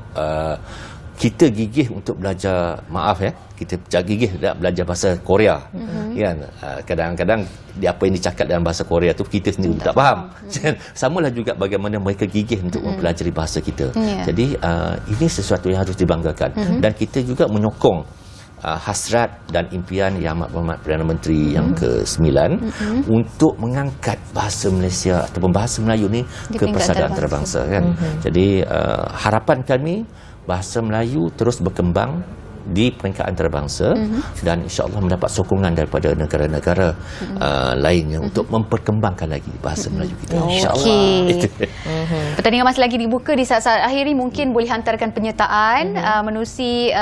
kita gigih untuk belajar, kita gigih belajar bahasa Korea kan. Kadang-kadang apa yang dicakap dalam bahasa Korea tu kita sendiri tak faham. Samalah juga bagaimana mereka gigih untuk mempelajari bahasa kita. Jadi ini sesuatu yang harus dibanggakan, dan kita juga menyokong hasrat dan impian Yang Amat Berhormat Perdana Menteri yang ke-9 untuk mengangkat bahasa Malaysia ataupun bahasa Melayu ni ke persaudaraan antarabangsa kan. Jadi harapan kami bahasa Melayu terus berkembang di peringkat antarabangsa dan insya-Allah mendapat sokongan daripada negara-negara lainnya untuk memperkembangkan lagi bahasa Melayu kita, insya-Allah. Pertandingan masih lagi dibuka di saat-saat akhir ini, mungkin boleh hantarkan penyertaan menerusi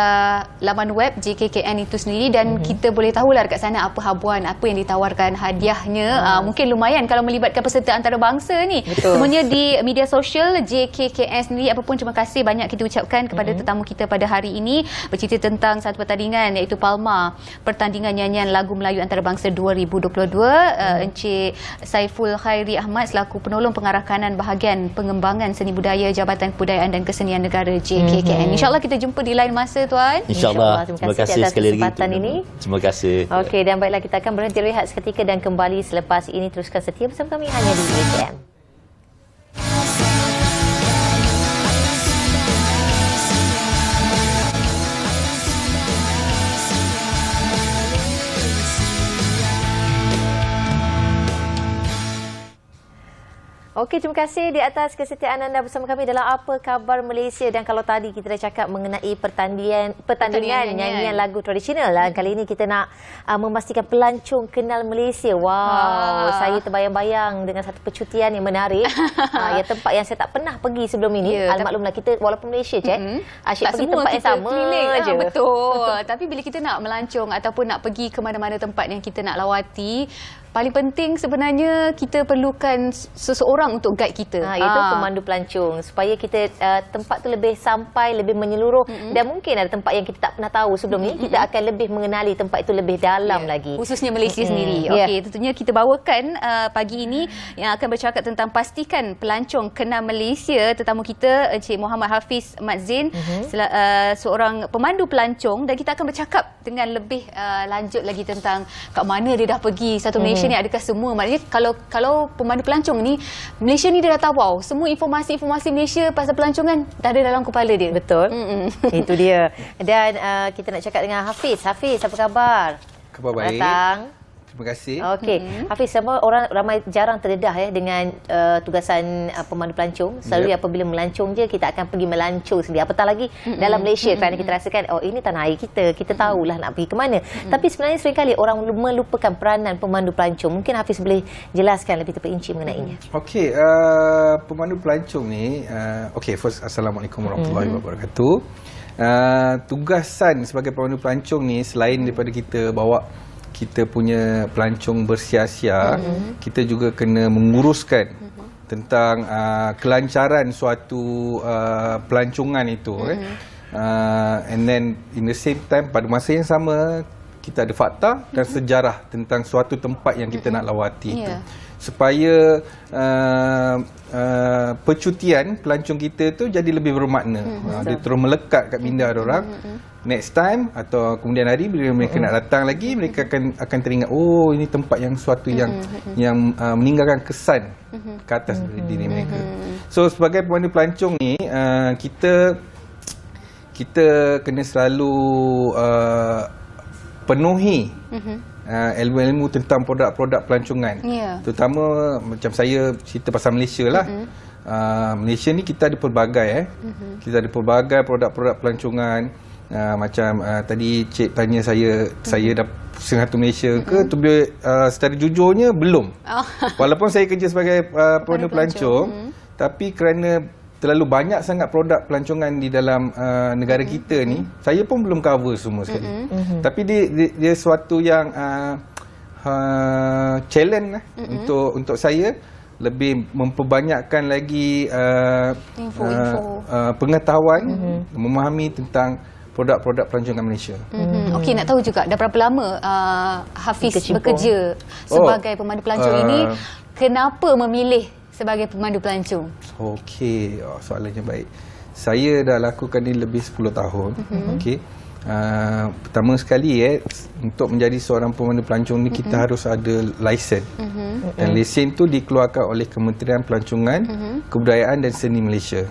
laman web JKKN itu sendiri dan kita boleh tahulah dekat sana apa habuan, apa yang ditawarkan hadiahnya. Mungkin lumayan kalau melibatkan peserta antarabangsa ni. Semuanya di media sosial JKKN sendiri. Apapun, terima kasih banyak kita ucapkan kepada tetamu kita pada hari ini bercerita tentang satu pertandingan iaitu Palma, pertandingan nyanyian lagu Melayu antarabangsa 2022. Encik Saiful Khairi Ahmad selaku penolong pengarah kanan bahagian pengembangan seni budaya Jabatan Kebudayaan dan Kesenian Negara JKKN. InsyaAllah kita jumpa di lain masa, Tuan. InsyaAllah. Terima kasih atas sekali lagi kesempatan ini. Terima kasih. Okey, dan baiklah, kita akan berhenti rehat seketika dan kembali selepas ini. Teruskan setia bersama kami hanya di JKM. Okey, terima kasih di atas kesetiaan anda bersama kami dalam Apa Khabar Malaysia. Dan kalau tadi kita dah cakap mengenai pertandingan nyanyian lagu tradisional, kali ini kita nak memastikan pelancong kenal Malaysia. Saya terbayang-bayang dengan satu percutian yang menarik. Ya, tempat yang saya tak pernah pergi sebelum ini. Maklumlah kita walaupun Malaysia asyik pergi tempat yang sama je. Betul. Tapi bila kita nak melancong ataupun nak pergi ke mana-mana tempat yang kita nak lawati, paling penting sebenarnya kita perlukan seseorang untuk guide kita. Iaitu pemandu pelancong, supaya kita tempat tu lebih sampai, lebih menyeluruh. Dan mungkin ada tempat yang kita tak pernah tahu sebelum ni, kita akan lebih mengenali tempat itu lebih dalam lagi. Khususnya Malaysia sendiri. Okey, tentunya kita bawakan pagi ini yang akan bercakap tentang pastikan pelancong kenal Malaysia. Tetamu kita Encik Muhammad Hafiz Mat Zain, seorang pemandu pelancong, dan kita akan bercakap dengan lebih lanjut lagi tentang kat mana dia dah pergi satu Malaysia ni. Adakah semua, maknanya kalau pemandu pelancong ni, Malaysia ni dia dah tahu semua informasi-informasi Malaysia pasal pelancongan dah ada dalam kepala dia. Betul. Itu dia. Dan kita nak cakap dengan Hafiz. Hafiz, apa khabar? Khabar baik. Datang. Terima kasih. Okey. Hafiz, semua orang ramai jarang terdedah dengan tugasan pemandu pelancong. Selalu apabila melancong je, kita akan pergi melancong sendiri. Apatah lagi dalam Malaysia, kerana kita rasakan ini tanah air kita. Kita tahulah nak pergi ke mana. Tapi sebenarnya seringkali orang melupakan peranan pemandu pelancong. Mungkin Hafiz boleh jelaskan lebih terperinci mengenainya. Okey, pemandu pelancong ni, first, Assalamualaikum warahmatullahi wabarakatuh. Tugasan sebagai pemandu pelancong ni, selain daripada kita bawa kita punya pelancong bersia-sia, kita juga kena menguruskan tentang kelancaran suatu pelancongan itu. And then in the same time, pada masa yang sama, kita ada fakta dan sejarah tentang suatu tempat yang kita nak lawati itu. Supaya percutian pelancong kita tu jadi lebih bermakna. Dia terus melekat kat minda orang. Next time atau kemudian hari bila mereka nak datang lagi, mereka akan teringat, oh ini tempat yang suatu yang meninggalkan kesan ke atas diri mereka. So sebagai pemandu pelancong ni, kita kena selalu penuhi ilmu-ilmu tentang produk-produk pelancongan. Terutama macam saya cerita pasal Malaysia lah. Malaysia ni kita ada pelbagai kita ada pelbagai produk-produk pelancongan. Macam tadi Cik tanya saya dah pusing satu Malaysia ke? Tu secara jujurnya belum. Walaupun saya kerja sebagai pemandu pelancong, tapi kerana terlalu banyak sangat produk pelancongan di dalam negara kita ni, saya pun belum cover semua sekali. Tapi dia suatu yang challenge lah untuk saya, lebih memperbanyakkan lagi pengetahuan, memahami tentang produk-produk pelancongan Malaysia. Okey, nak tahu juga dah berapa lama Hafiz bekerja sebagai pemandu pelancong ini? Kenapa memilih sebagai pemandu pelancong? Okey, soalannya baik. Saya dah lakukan ini lebih 10 tahun. Okey. Pertama sekali untuk menjadi seorang pemandu pelancong ni kita harus ada lesen. Dan lesen tu dikeluarkan oleh Kementerian Pelancongan, Kebudayaan dan Seni Malaysia.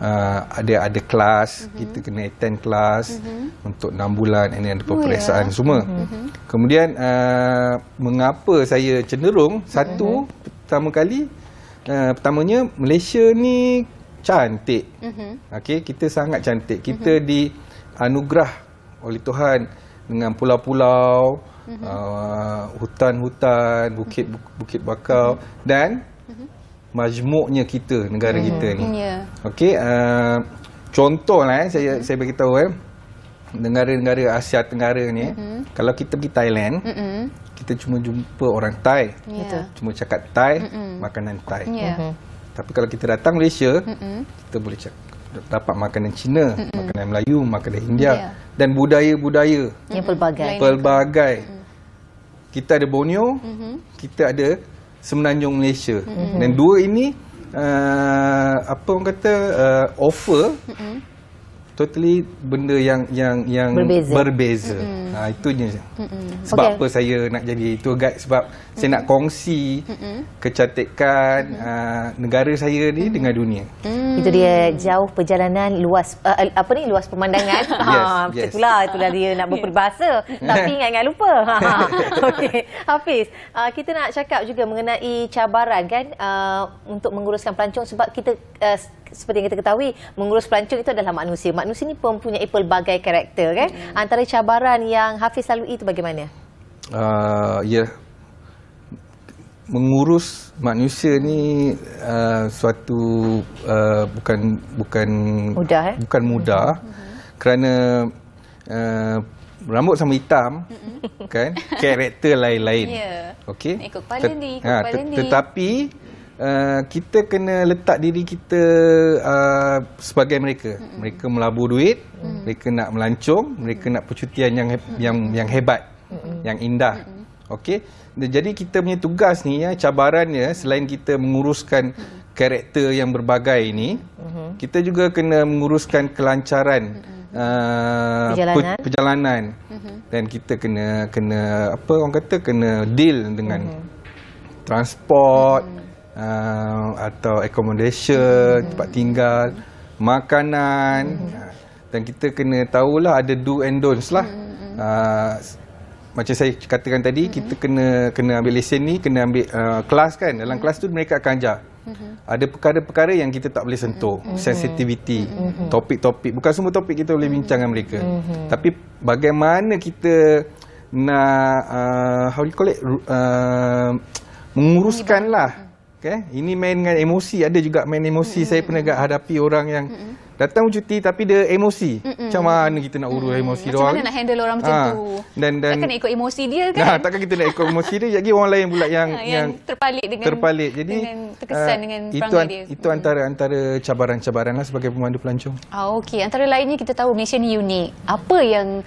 Ada kelas, kita kena attend kelas untuk 6 bulan, ini ada peperiksaan semua. Kemudian mengapa saya cenderung pertamanya Malaysia ni cantik. Okey, kita sangat cantik. Kita dianugerah oleh Tuhan dengan pulau-pulau, hutan-hutan, bukit bakau dan majmuknya kita, negara kita ni. Okey, contohlah saya bagi tahu negara-negara Asia Tenggara ni, kalau kita pergi Thailand, kita cuma jumpa orang Thai. Cuma cakap Thai, makanan Thai. Tapi kalau kita datang Malaysia, kita boleh dapat makanan Cina, makanan Melayu, makanan India dan budaya-budaya yang pelbagai. Kita ada Borneo, kita ada Semenanjung Malaysia. Dan dua ini offer totally benda yang berbeza. Itu je. Sebab apa saya nak jadi tour guide, sebab saya nak kongsi kecantikan negara saya ni dengan dunia. Itu dia, jauh perjalanan, luas luas pemandangan. Yes. Itulah dia nak berperibahasa tapi ingat-ingat lupa. Okey, Hafiz, kita nak cakap juga mengenai cabaran kan untuk menguruskan pelancong, sebab kita seperti yang kita ketahui, mengurus pelancong itu adalah manusia. Manusia ni mempunyai pelbagai karakter kan. Antara cabaran yang Hafiz lalui itu bagaimana? Mengurus manusia ni suatu bukan mudah, bukan mudah kerana rambut sama hitam kan, karakter lain-lain. Okey. Ikut kepala ni, tetapi kita kena letak diri kita sebagai mereka. Mereka melabur duit, mereka nak melancong, mereka nak percutian yang hebat, yang indah. Okey. Jadi kita punya tugas ni, cabarannya selain kita menguruskan karakter yang berbagai ini, kita juga kena menguruskan kelancaran perjalanan. Dan kita kena kena deal dengan transport, atau accommodation, tempat tinggal, makanan. Dan kita kena tahulah ada do and don'ts lah. Macam saya katakan tadi, kita kena ambil lesen ni, kena ambil kelas kan. Dalam kelas tu mereka akan ajar. Ada perkara-perkara yang kita tak boleh sentuh, sensitivity, topik-topik. Bukan semua topik kita boleh bincang dengan mereka. Tapi bagaimana kita nak menguruskan lah. Okay? Ini main dengan emosi, ada juga main emosi. Saya pernah hadapi orang yang datang cuti tapi dia emosi. Macam mana kita nak urus emosi dia orang? Macam mana nak handle orang macam tu? Takkan nak ikut emosi dia kan? Takkan kita nak ikut emosi dia. Jadi orang lain pula yang terpalit. Jadi dengan terkesan dengan perangai dia. Itu antara cabaran-cabaran lah sebagai pemandu pelancong. Okey, antara lainnya kita tahu Malaysia ni unik. Apa yang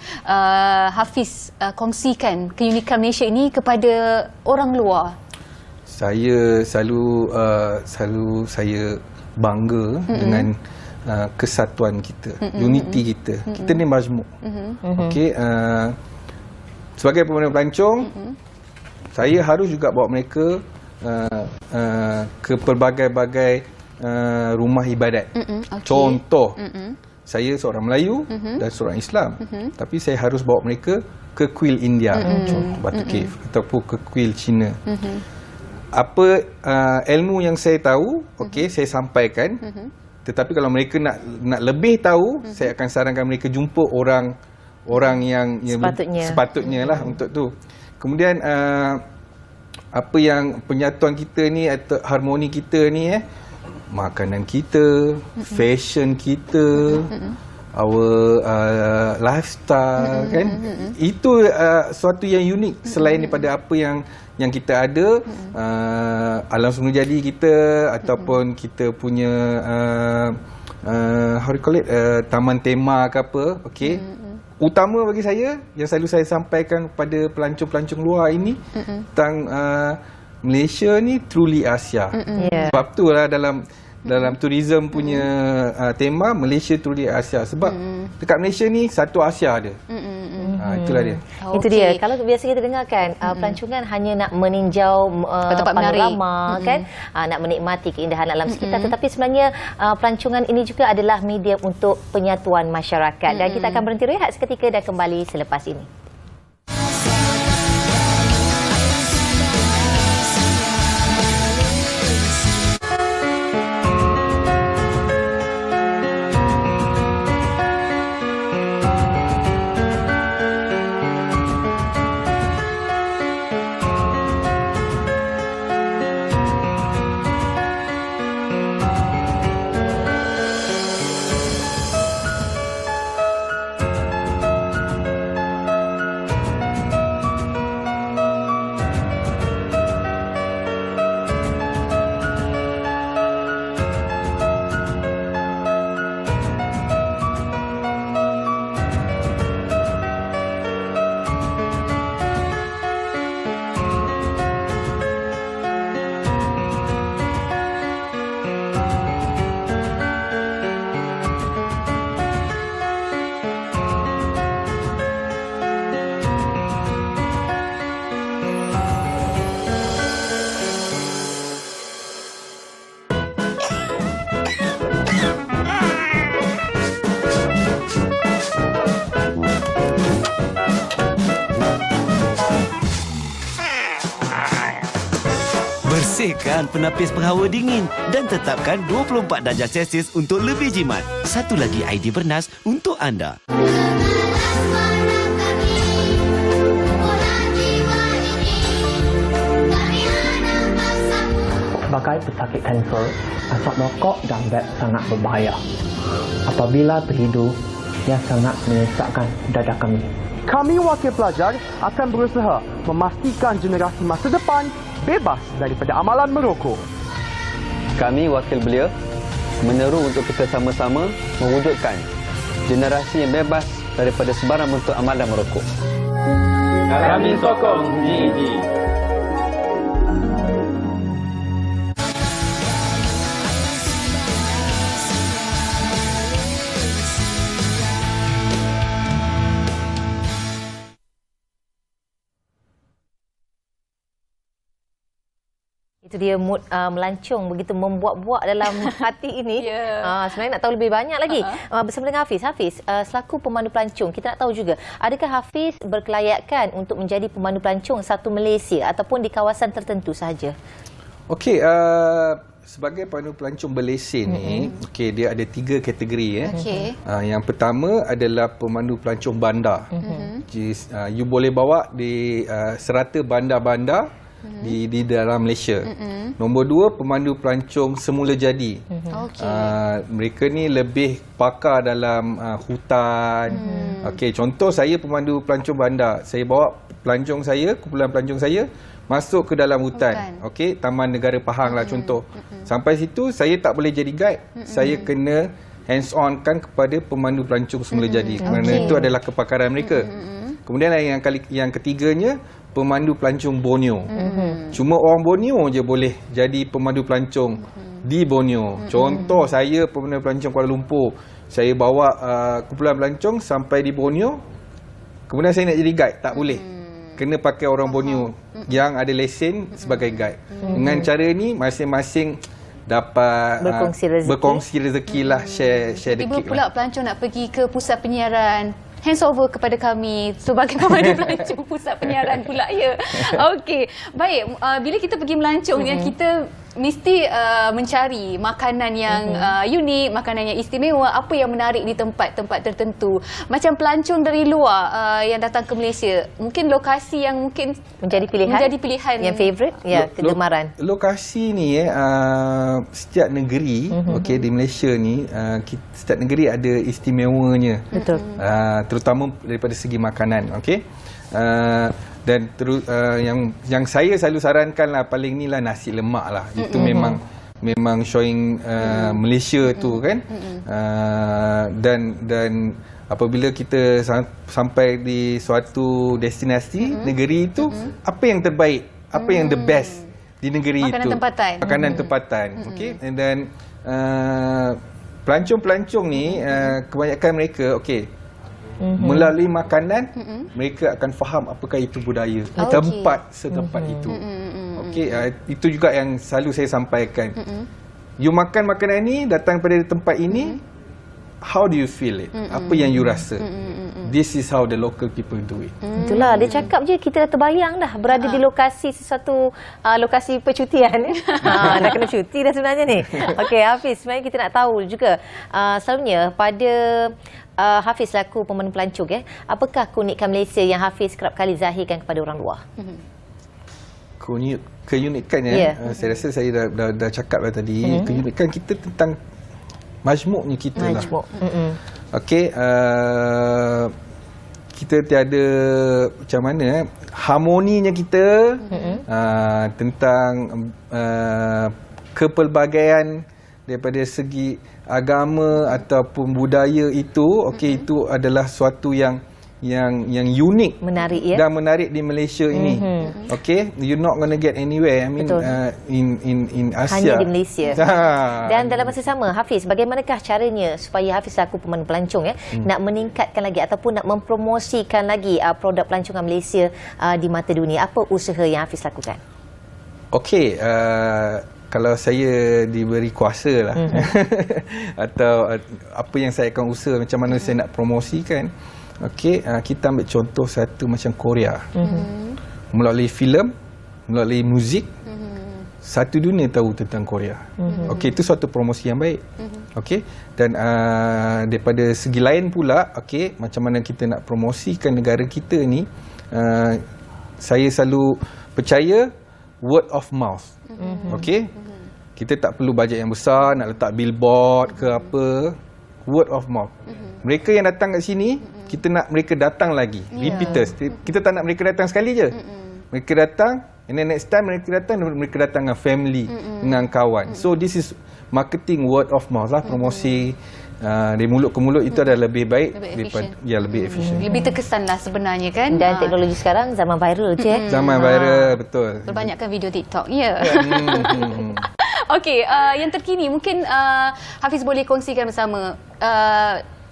Hafiz kongsikan keunikan Malaysia ini kepada orang luar? Saya selalu saya bangga dengan kesatuan kita, unity kita. Kita ni majmuk. Okey, sebagai pemandu pelancong, saya harus juga bawa mereka ke pelbagai-bagai rumah ibadat. Contoh, saya seorang Melayu dan seorang Islam, tapi saya harus bawa mereka ke kuil India, contoh Batu Cave, ataupun ke kuil Cina. Apa ilmu yang saya tahu, okey, saya sampaikan. Tetapi kalau mereka nak lebih tahu, saya akan sarankan mereka jumpa orang yang sepatutnya lah untuk tu. Kemudian apa yang penyatuan kita ni atau harmoni kita ni, makanan kita, fashion kita, our lifestyle kan, itu suatu yang unik selain daripada apa yang kita ada, alam semula jadi kita ataupun kita punya taman tema ke apa. Okey, utama bagi saya yang selalu saya sampaikan kepada pelancong-pelancong luar ini tentang Malaysia ni truly Asia. Sebab tu lah dalam dalam tourism punya tema Malaysia truly Asia, sebab dekat Malaysia ni satu Asia ada. Itulah dia. Itu dia. Kalau biasa kita dengarkan pelancongan hanya nak meninjau panorama kan, nak menikmati keindahan alam sekitar, tetapi sebenarnya pelancongan ini juga adalah media untuk penyatuan masyarakat. Dan kita akan berhenti rehat seketika dan kembali selepas ini. Bersihkan penapis penghawa dingin dan tetapkan 24 darjah Celsius untuk lebih jimat. Satu lagi idea bernas untuk anda. Sebagai pesakit kanser, asap rokok dan vape sangat berbahaya. Apabila terhidu, ia sangat menyesatkan dada kami. Kami wakil pelajar akan berusaha memastikan generasi masa depan bebas daripada amalan merokok. Kami wakil belia meneru untuk kita sama-sama mewujudkan generasi yang bebas daripada sebarang bentuk amalan merokok. Kami sokong GEG. Itu dia mood melancong, begitu membuat-buat dalam hati ini. Sebenarnya nak tahu lebih banyak lagi bersama dengan Hafiz. Hafiz, selaku pemandu pelancong, kita nak tahu juga, adakah Hafiz berkelayakan untuk menjadi pemandu pelancong satu Malaysia ataupun di kawasan tertentu sahaja? Okey, sebagai pemandu pelancong berlesen ni, dia ada 3 kategori. Yang pertama adalah pemandu pelancong bandar. You boleh bawa di serata bandar-bandar di dalam Malaysia. Nombor 2, pemandu pelancong semula jadi. Mereka ni lebih pakar dalam hutan. Contoh saya pemandu pelancong bandar. Saya bawa pelancong saya, kumpulan pelancong saya masuk ke dalam hutan. Taman Negara Pahang lah contoh. Sampai situ saya tak boleh jadi guide. Saya kena hands on kan kepada pemandu pelancong semula jadi. Kerana itu adalah kepakaran mereka. Kemudian yang ketiganya, pemandu pelancong Borneo. Cuma orang Borneo je boleh jadi pemandu pelancong di Borneo. Contoh saya pemandu pelancong Kuala Lumpur. Saya bawa kumpulan pelancong sampai di Borneo. Kemudian saya nak jadi guide, tak boleh. Kena pakai orang Borneo yang ada lesen sebagai guide. Dengan cara ni masing-masing dapat berkongsi rezeki lah, share the cake. Tiba pula pelancong nak pergi ke pusat penyiaran, hands over kepada kami sebagai pemandu pelancong pusat penyiaran pula ya. Okey, baik. Bila kita pergi melancong yang kita mesti mencari makanan yang unik, makanan yang istimewa, apa yang menarik di tempat-tempat tertentu. Macam pelancong dari luar yang datang ke Malaysia, mungkin lokasi yang mungkin menjadi pilihan yang favorite, kegemaran. Lokasi ni setiap negeri di Malaysia ni, setiap negeri ada istimewanya. Betul. Terutama daripada segi makanan. Dan yang saya selalu sarankan lah, paling ni lah nasi lemak lah. Itu memang showing Malaysia tu kan. Dan apabila kita sampai di suatu destinasi negeri itu, apa yang terbaik, apa yang the best di negeri makanan itu, tempatan. makanan tempatan. Dan pelancong-pelancong ni kebanyakan mereka melalui makanan mereka akan faham apakah itu budaya tempat setempat itu. Itu juga yang selalu saya sampaikan. You makan makanan ni, datang pada tempat ini, how do you feel it? Apa yang you rasa? This is how the local people do it. Itulah, dia cakap je kita dah terbayang dah berada di lokasi sesuatu lokasi percutian. Dah kena cuti dah sebenarnya ni. Okey, Hafiz, sebenarnya kita nak tahu juga selalunya pada Hafiz selaku pemandu pelancong, apakah keunikan Malaysia yang Hafiz kerap kali zahirkan kepada orang luar? Keunikannya, saya rasa saya dah cakap dah tadi. Keunikan kita tentang majmuknya kita lah. Okey, kita tiada macam mana harmoninya kita tentang kepelbagaian daripada segi agama ataupun budaya itu. Itu adalah suatu yang unik, menarik dan menarik di Malaysia ini. You're not gonna get anywhere. I mean in Asia. Hanya di Malaysia. Dan dalam masa sama, Hafiz, bagaimanakah caranya supaya Hafiz selaku pemandu pelancong nak meningkatkan lagi ataupun nak mempromosikan lagi produk pelancongan Malaysia di mata dunia? Apa usaha yang Hafiz lakukan? Kalau saya diberi kuasa lah atau apa yang saya akan usaha, macam mana saya nak promosikan. Kita ambil contoh satu macam Korea. Melalui filem, melalui muzik, satu dunia tahu tentang Korea. Itu suatu promosi yang baik. Dan daripada segi lain pula, macam mana kita nak promosikan negara kita ni, saya selalu percaya word of mouth. Kita tak perlu bajet yang besar, nak letak billboard ke apa. Word of mouth. Mereka yang datang kat sini, kita nak mereka datang lagi, repeaters. Kita tak nak mereka datang sekali je. Mereka datang, and then next time mereka datang dengan family, dengan kawan. So this is marketing word of mouth lah, promosi dari mulut ke mulut. Itu adalah lebih baik daripada lebih efisien. Lebih terkesan lah sebenarnya kan. Dan teknologi sekarang zaman viral je. Zaman viral, betul. Berbanyakkan video TikTok. Okey, yang terkini mungkin Hafiz boleh kongsikan bersama.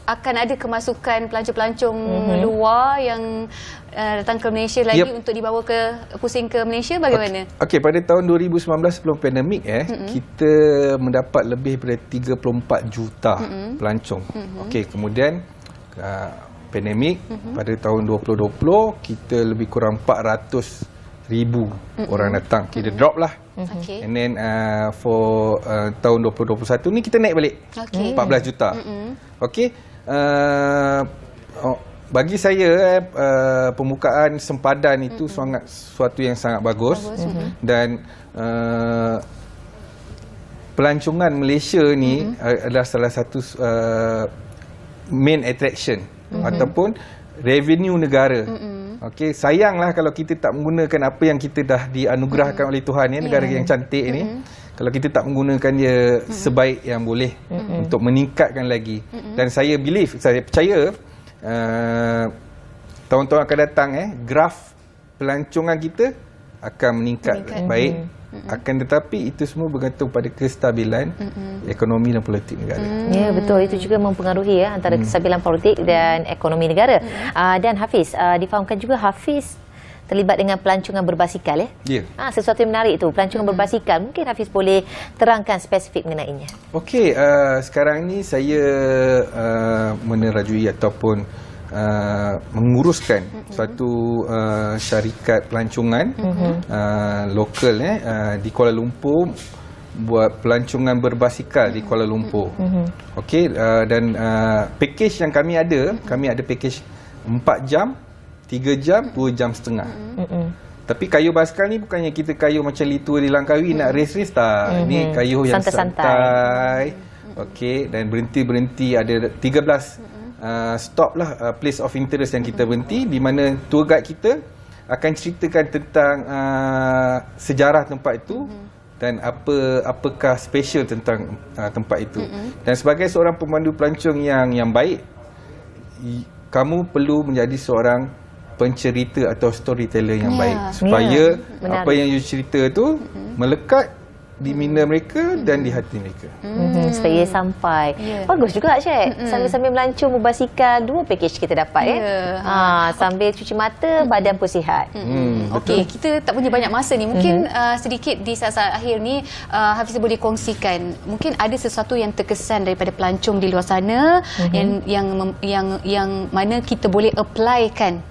Akan ada kemasukan pelancong-pelancong luar yang datang ke Malaysia lagi untuk dibawa pusing ke Malaysia, bagaimana? Pada tahun 2019 sebelum pandemik kita mendapat lebih daripada 34 juta pelancong. Kemudian pandemik pada tahun 2020 kita lebih kurang 400,000 orang datang. Kita drop lah. And then for tahun 2021 ni kita naik balik 14 juta. Bagi saya pembukaan sempadan itu suatu yang sangat bagus. Dan pelancongan Malaysia ni adalah salah satu main attraction ataupun revenue negara. Sayanglah kalau kita tak menggunakan apa yang kita dah dianugerahkan oleh Tuhan ni, negara yang cantik ni. Kalau kita tak menggunakan dia sebaik yang boleh untuk meningkatkan lagi. Dan saya percaya tahun-tahun akan datang graf pelancongan kita akan meningkat baik. Akan tetapi itu semua bergantung pada kestabilan ekonomi dan politik negara. Ya, betul. Itu juga mempengaruhi antara kestabilan politik dan ekonomi negara. Dan Hafiz, difahamkan juga Hafiz terlibat dengan pelancongan berbasikal sesuatu yang menarik itu, pelancongan berbasikal. Mungkin Hafiz boleh terangkan spesifik mengenainya. Sekarang ni saya menerajui ataupun menguruskan suatu syarikat pelancongan lokal di Kuala Lumpur, buat pelancongan berbasikal di Kuala Lumpur. Dan package yang kami ada package 4 jam, 3 jam, 2 jam setengah. Tapi kayu basikal ni bukannya kita kayu macam Litu di Langkawi nak race-race tak. Ni kayu yang santai. Dan berhenti-berhenti ada 13 stop lah, place of interest yang kita berhenti, di mana tour guide kita akan ceritakan tentang sejarah tempat itu dan apakah special tentang tempat itu. Dan sebagai seorang pemandu pelancong yang baik, kamu perlu menjadi seorang pencerita atau storyteller yang baik, supaya apa yang you cerita tu melekat di minda mereka dan di hati mereka. Supaya sampai. Bagus juga Cik. Sambil-sambil melancong berbasikal, 2 package kita dapat sambil cuci mata, badan pun sihat. Okey, kita tak punya banyak masa ni. Mungkin sedikit di saat-saat akhir ni Hafiz boleh kongsikan mungkin ada sesuatu yang terkesan daripada pelancong di luar sana yang mana kita boleh applykan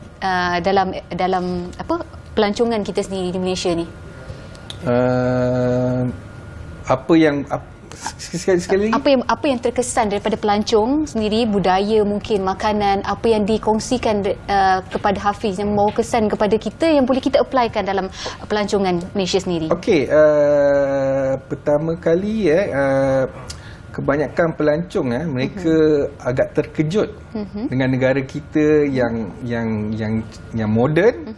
dalam apa pelancongan kita sendiri di Malaysia ni. Sekali lagi? Apa yang terkesan daripada pelancong sendiri, budaya mungkin, makanan, apa yang dikongsikan kepada Hafiz yang membawa kesan kepada kita yang boleh kita applykan dalam pelancongan Malaysia sendiri. Okey, pertama kali kebanyakan pelancong mereka agak terkejut dengan negara kita yang moden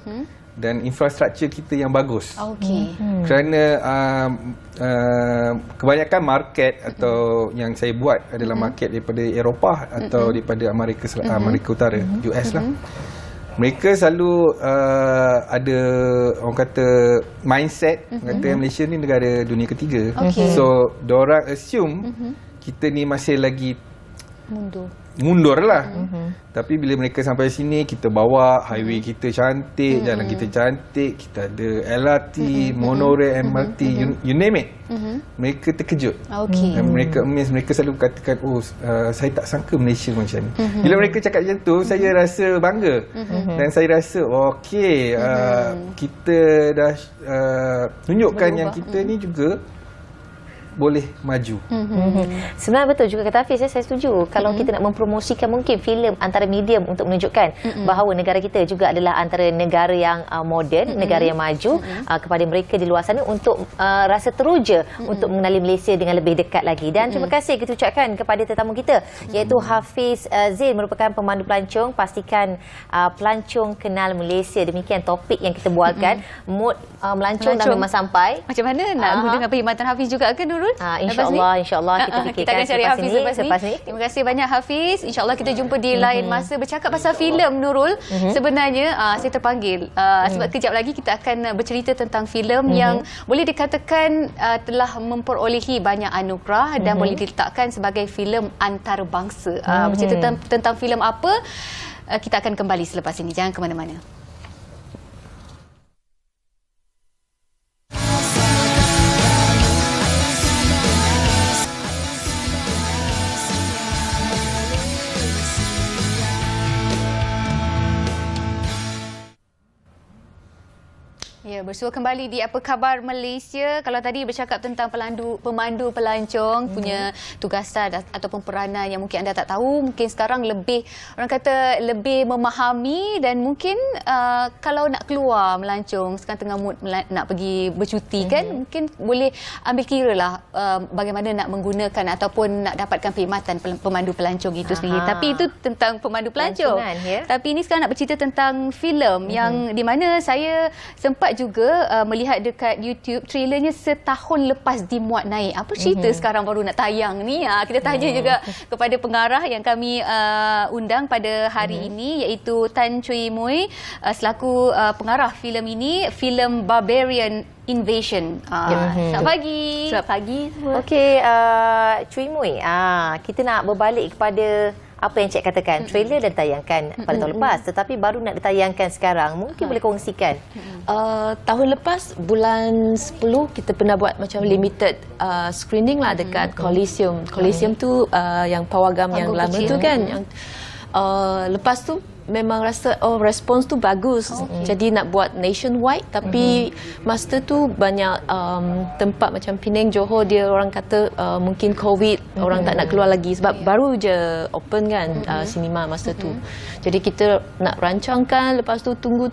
dan infrastruktur kita yang bagus. Kerana kebanyakan market atau yang saya buat adalah market daripada Eropah atau daripada Amerika Utara, US lah. Mereka selalu ada orang kata mindset kata Malaysia ni negara dunia ketiga. So diorang assume kita ni masih lagi mundur lah. Tapi bila mereka sampai sini, kita bawa highway kita cantik, jalan kita cantik, kita ada LRT, monorail, MRT, you name it. Mereka terkejut. Dan mereka amazed, mereka selalu katakan, saya tak sangka Malaysia macam ni. Bila mereka cakap macam tu, saya rasa bangga. Dan saya rasa kita dah tunjukkan yang kita ni juga boleh maju. Sebenarnya betul juga kata Hafiz, saya setuju. Kalau kita nak mempromosikan mungkin filem antara medium untuk menunjukkan bahawa negara kita juga adalah antara negara yang moden, negara yang maju kepada mereka di luar sana untuk rasa teruja untuk mengenali Malaysia dengan lebih dekat lagi. Dan terima kasih kita ucapkan kepada tetamu kita iaitu Hafiz Zain, merupakan pemandu pelancong. Pastikan pelancong kenal Malaysia. Demikian topik yang kita buatkan. Mood melancong dah memang sampai. Macam mana nak gunakan perkhidmatan Hafiz juga ke Nurul? InsyaAllah kita fikirkan kita akan cari Hafiz selepas ni. Terima kasih banyak Hafiz. InsyaAllah kita jumpa di lain masa bercakap pasal filem Nurul. Sebenarnya saya terpanggil sebab kejap lagi kita akan bercerita tentang filem yang boleh dikatakan telah memperolehi banyak anugerah dan boleh diletakkan sebagai filem antarabangsa. Bercerita tentang filem apa? Kita akan kembali selepas ini. Jangan ke mana-mana. Ya, bersua kembali di Apa Khabar Malaysia. Kalau tadi bercakap tentang pemandu pelancong punya tugasan ataupun peranan yang mungkin anda tak tahu, mungkin sekarang lebih orang kata lebih memahami dan mungkin kalau nak keluar melancong, sekarang tengah mood nak pergi bercuti kan, mungkin boleh ambil kira lah bagaimana nak menggunakan ataupun nak dapatkan perkhidmatan pemandu pelancong itu sendiri. Tapi itu tentang pemandu pelancong. Tapi ini sekarang nak bercerita tentang filem yang di mana saya sempat juga melihat dekat YouTube trailernya setahun lepas dimuat naik. Apa cerita sekarang baru nak tayang ni? Kita tanya juga kepada pengarah yang kami undang pada hari ini iaitu Tan Chui Mui selaku pengarah filem ini, filem Barbarian Invasion. Selamat pagi. Selamat pagi. Okey, Chui Mui, kita nak berbalik kepada apa yang Cik katakan, trailer dah ditayangkan pada tahun lepas tetapi baru nak ditayangkan sekarang. Mungkin boleh kongsikan. Tahun lepas bulan 10 kita pernah buat macam limited screening lah dekat Coliseum. Coliseum tu yang pawagam yang lama tu kan. Yang lepas tu memang rasa respons tu bagus. Jadi nak buat nationwide tapi masa tu banyak tempat macam Penang, Johor dia orang kata mungkin COVID orang tak nak keluar lagi sebab baru je open kan sinema masa tu. Jadi kita nak rancangkan, lepas tu tunggu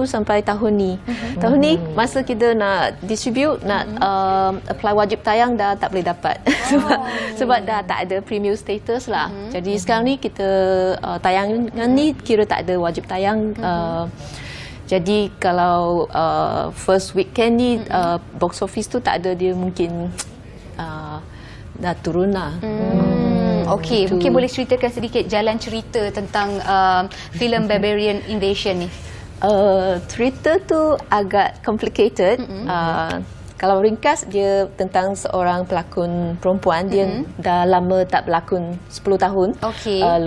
sampai tahun ni. Tahun ni masa kita nak distribute, nak apply wajib tayang dah tak boleh dapat. sebab dah tak ada premium status lah. Jadi sekarang ni kita tayangan ni kira tak ada wajib tayang. Jadi kalau first weekend ni box office tu tak ada, dia mungkin dah turun lah. Okey, mungkin boleh ceritakan sedikit jalan cerita tentang filem Barbarian Invasion ni. Cerita tu agak complicated. Kalau ringkas, dia tentang seorang pelakon perempuan. Dia dah lama tak berlakon 10 tahun.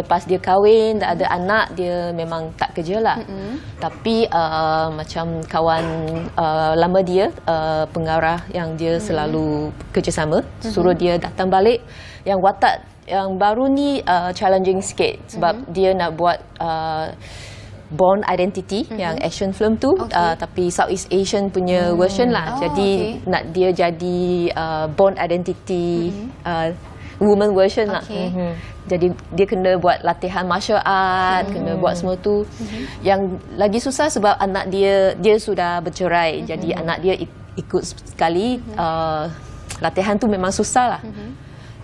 Lepas dia kahwin, dah ada anak, dia memang tak kerja lah. Tapi macam kawan lama dia, pengarah yang dia selalu kerjasama, suruh dia datang balik. Yang watak yang baru ni challenging sikit sebab dia nak buat Born Identity yang action film tu, tapi Southeast Asian punya version lah. Jadi nak dia jadi Born Identity woman version lah. Jadi dia kena buat latihan martial art, kena buat semua tu. Yang lagi susah sebab anak dia sudah bercerai. Jadi anak dia ikut sekali. Latihan tu memang susah lah.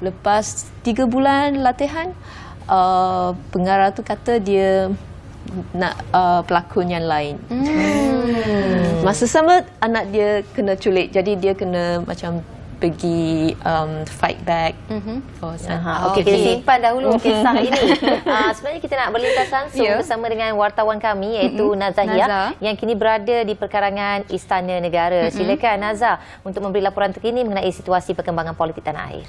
Lepas 3 bulan latihan, pengarah tu kata dia nak pelakon yang lain. Masa sama anak dia kena culik, jadi dia kena macam pergi fight back for Okey, kita simpan dahulu kisah ini. Sebenarnya kita nak berlintas langsung bersama dengan wartawan kami iaitu Nazahia yang kini berada di perkarangan Istana Negara. Silakan Nazah untuk memberi laporan terkini mengenai situasi perkembangan politik tanah air.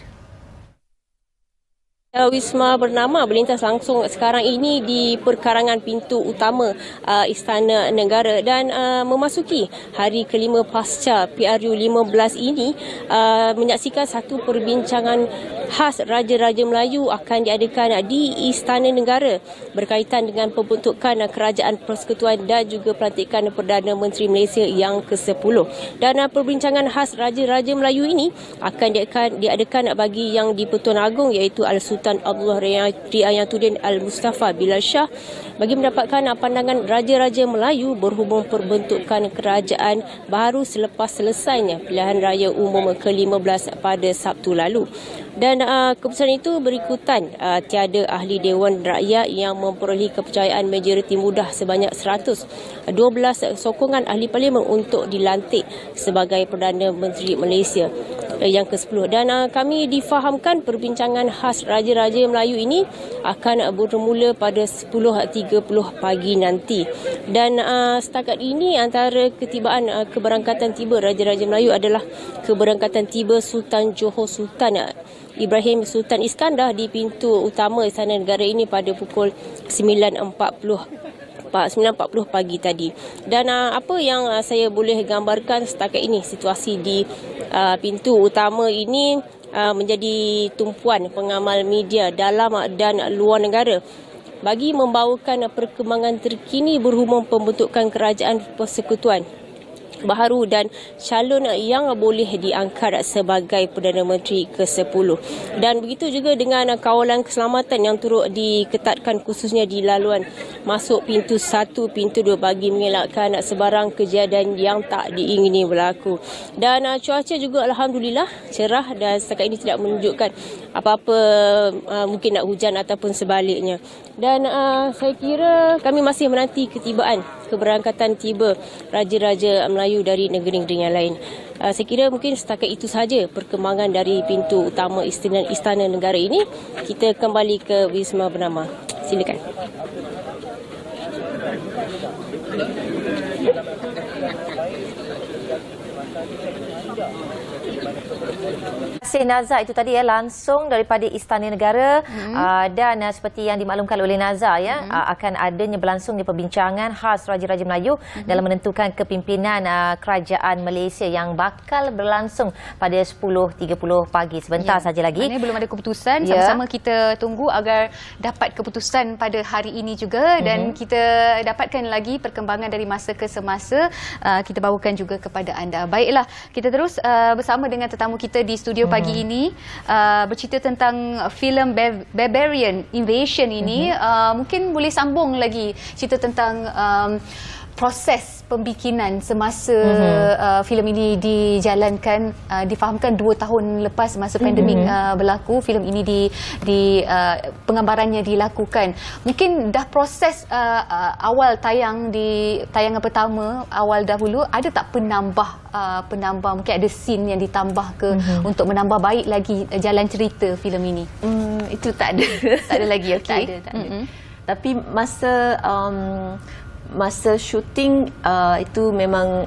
Wisma Bernama berlintas langsung sekarang ini di perkarangan pintu utama Istana Negara dan memasuki hari kelima pasca PRU 15 ini, menyaksikan satu perbincangan khas Raja-Raja Melayu akan diadakan di Istana Negara berkaitan dengan pembentukan Kerajaan Persekutuan dan juga pelantikan Perdana Menteri Malaysia yang ke-10. Dan perbincangan khas Raja-Raja Melayu ini akan diadakan bagi yang di-Pertuan Agong iaitu Al-Sultan Abdullah Riayatuddin Al-Mustafa Bilal Shah bagi mendapatkan pandangan Raja-Raja Melayu berhubung perbentukan kerajaan baru selepas selesainya pilihan raya umum ke-15 pada Sabtu lalu. Dan keputusan itu berikutan tiada ahli Dewan Rakyat yang memperolehi kepercayaan majoriti mudah sebanyak 112 sokongan ahli parlimen untuk dilantik sebagai Perdana Menteri Malaysia yang ke-10. Dan kami difahamkan perbincangan khas Raja-Raja Melayu ini akan bermula pada 10.30 pagi nanti. Dan setakat ini antara ketibaan keberangkatan tiba Raja-Raja Melayu adalah keberangkatan tiba Sultan Johor Sultan Ibrahim Sultan Iskandar di pintu utama Istana Negara ini pada pukul 9.40 pagi tadi. Dan apa yang saya boleh gambarkan setakat ini, situasi di pintu utama ini menjadi tumpuan pengamal media dalam dan luar negara bagi membawakan perkembangan terkini berhubung pembentukan Kerajaan Persekutuan baru dan calon yang boleh diangkat sebagai Perdana Menteri ke-10. Dan begitu juga dengan kawalan keselamatan yang turut diketatkan khususnya di laluan masuk pintu 1, pintu 2 bagi mengelakkan sebarang kejadian yang tak diingini berlaku. Dan cuaca juga alhamdulillah cerah dan setakat ini tidak menunjukkan apa-apa mungkin nak hujan ataupun sebaliknya. Dan saya kira kami masih menanti ketibaan keberangkatan tiba Raja-Raja Melayu dari negeri-negeri yang lain. Saya kira mungkin setakat itu sahaja perkembangan dari pintu utama Istana Negara ini. Kita kembali ke Wisma Bernama. Silakan. Terima kasih Nazah, itu tadi langsung daripada Istana Negara. Dan seperti yang dimaklumkan oleh Nazah akan adanya berlangsungnya perbincangan khas Raja-Raja Melayu dalam menentukan kepimpinan kerajaan Malaysia yang bakal berlangsung pada 10.30 pagi, sebentar saja lagi. Maknanya belum ada keputusan, sama-sama kita tunggu agar dapat keputusan pada hari ini juga dan kita dapatkan lagi perkembangan dari masa ke semasa, kita bawakan juga kepada anda. Baiklah, kita terus bersama dengan tetamu kita di studio pagi ini, bercerita tentang filem Barbarian Invasion ini. Mungkin boleh sambung lagi cerita tentang proses pembikinan semasa filem ini dijalankan. Difahamkan 2 tahun lepas masa pandemik berlaku, filem ini penggambarannya dilakukan. Mungkin dah proses awal tayang di tayangan pertama awal dahulu, ada tak penambah mungkin ada scene yang ditambah ke untuk menambah baik lagi jalan cerita filem ini? Itu tak ada. Tak ada lagi, okey. Tak ada. Tapi masa syuting itu memang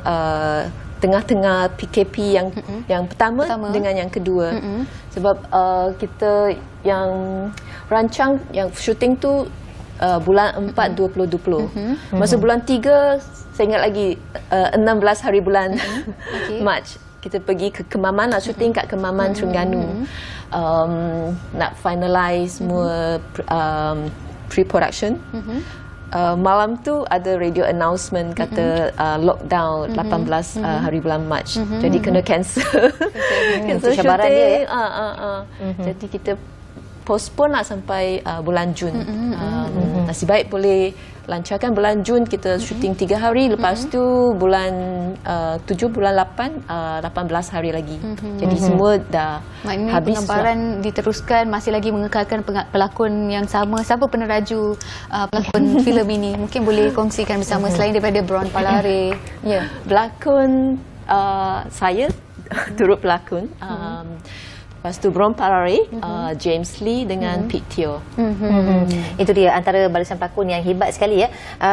tengah-tengah PKP yang pertama dengan yang kedua. Sebab kita yang rancang yang shooting tu bulan 4 2020. Masa bulan 3 saya ingat lagi 16 hari bulan Mac kita pergi ke Kemaman lah, shooting kat Kemaman Terengganu. Nak finalize semua pre-production. Malam tu ada radio announcement kata lockdown 18 hari bulan Mac. Jadi kena cancel. Cancel cabaran shooting. dia. Jadi kita postpone lah sampai bulan Jun. Nasib baik boleh lancarkan bulan Jun, kita shooting 3 hari, lepas tu bulan 7 bulan 8 18 hari lagi. Jadi semua dah maknanya habis. Pengambaran diteruskan, masih lagi mengekalkan pelakon yang sama. Siapa peneraju pelakon filem ini? Mungkin boleh kongsikan bersama selain daripada Bron Palare. Ya, pelakon saya turut pelakon. Lepas tu Bron Palare, James Lee dengan Pete Teo. Itu dia antara barisan pelakon yang hebat sekali ya.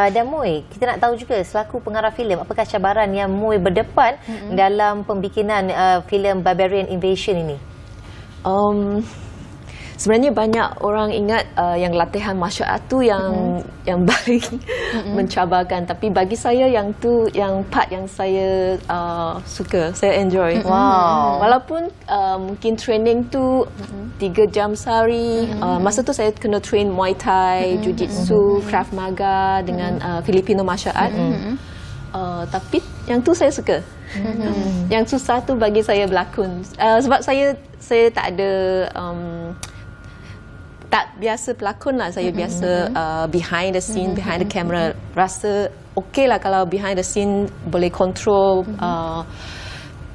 Dan Moy, kita nak tahu juga selaku pengarah filem, apakah cabaran yang Moy berdepan dalam pembikinan filem Barbarian Invasion ini? Sebenarnya banyak orang ingat yang latihan martial art tu yang paling mencabarkan, tapi bagi saya yang tu yang part yang saya suka, saya enjoy. Wow. Walaupun mungkin training tu 3 jam sehari, masa tu saya kena train Muay Thai, Jiu-Jitsu, Krav Maga dengan Filipino martial art. Tapi yang tu saya suka. Yang susah tu bagi saya berlakon. Sebab saya tak ada tak biasa pelakon lah. Saya biasa behind the scene, behind the camera. Rasa okey lah kalau behind the scene boleh control,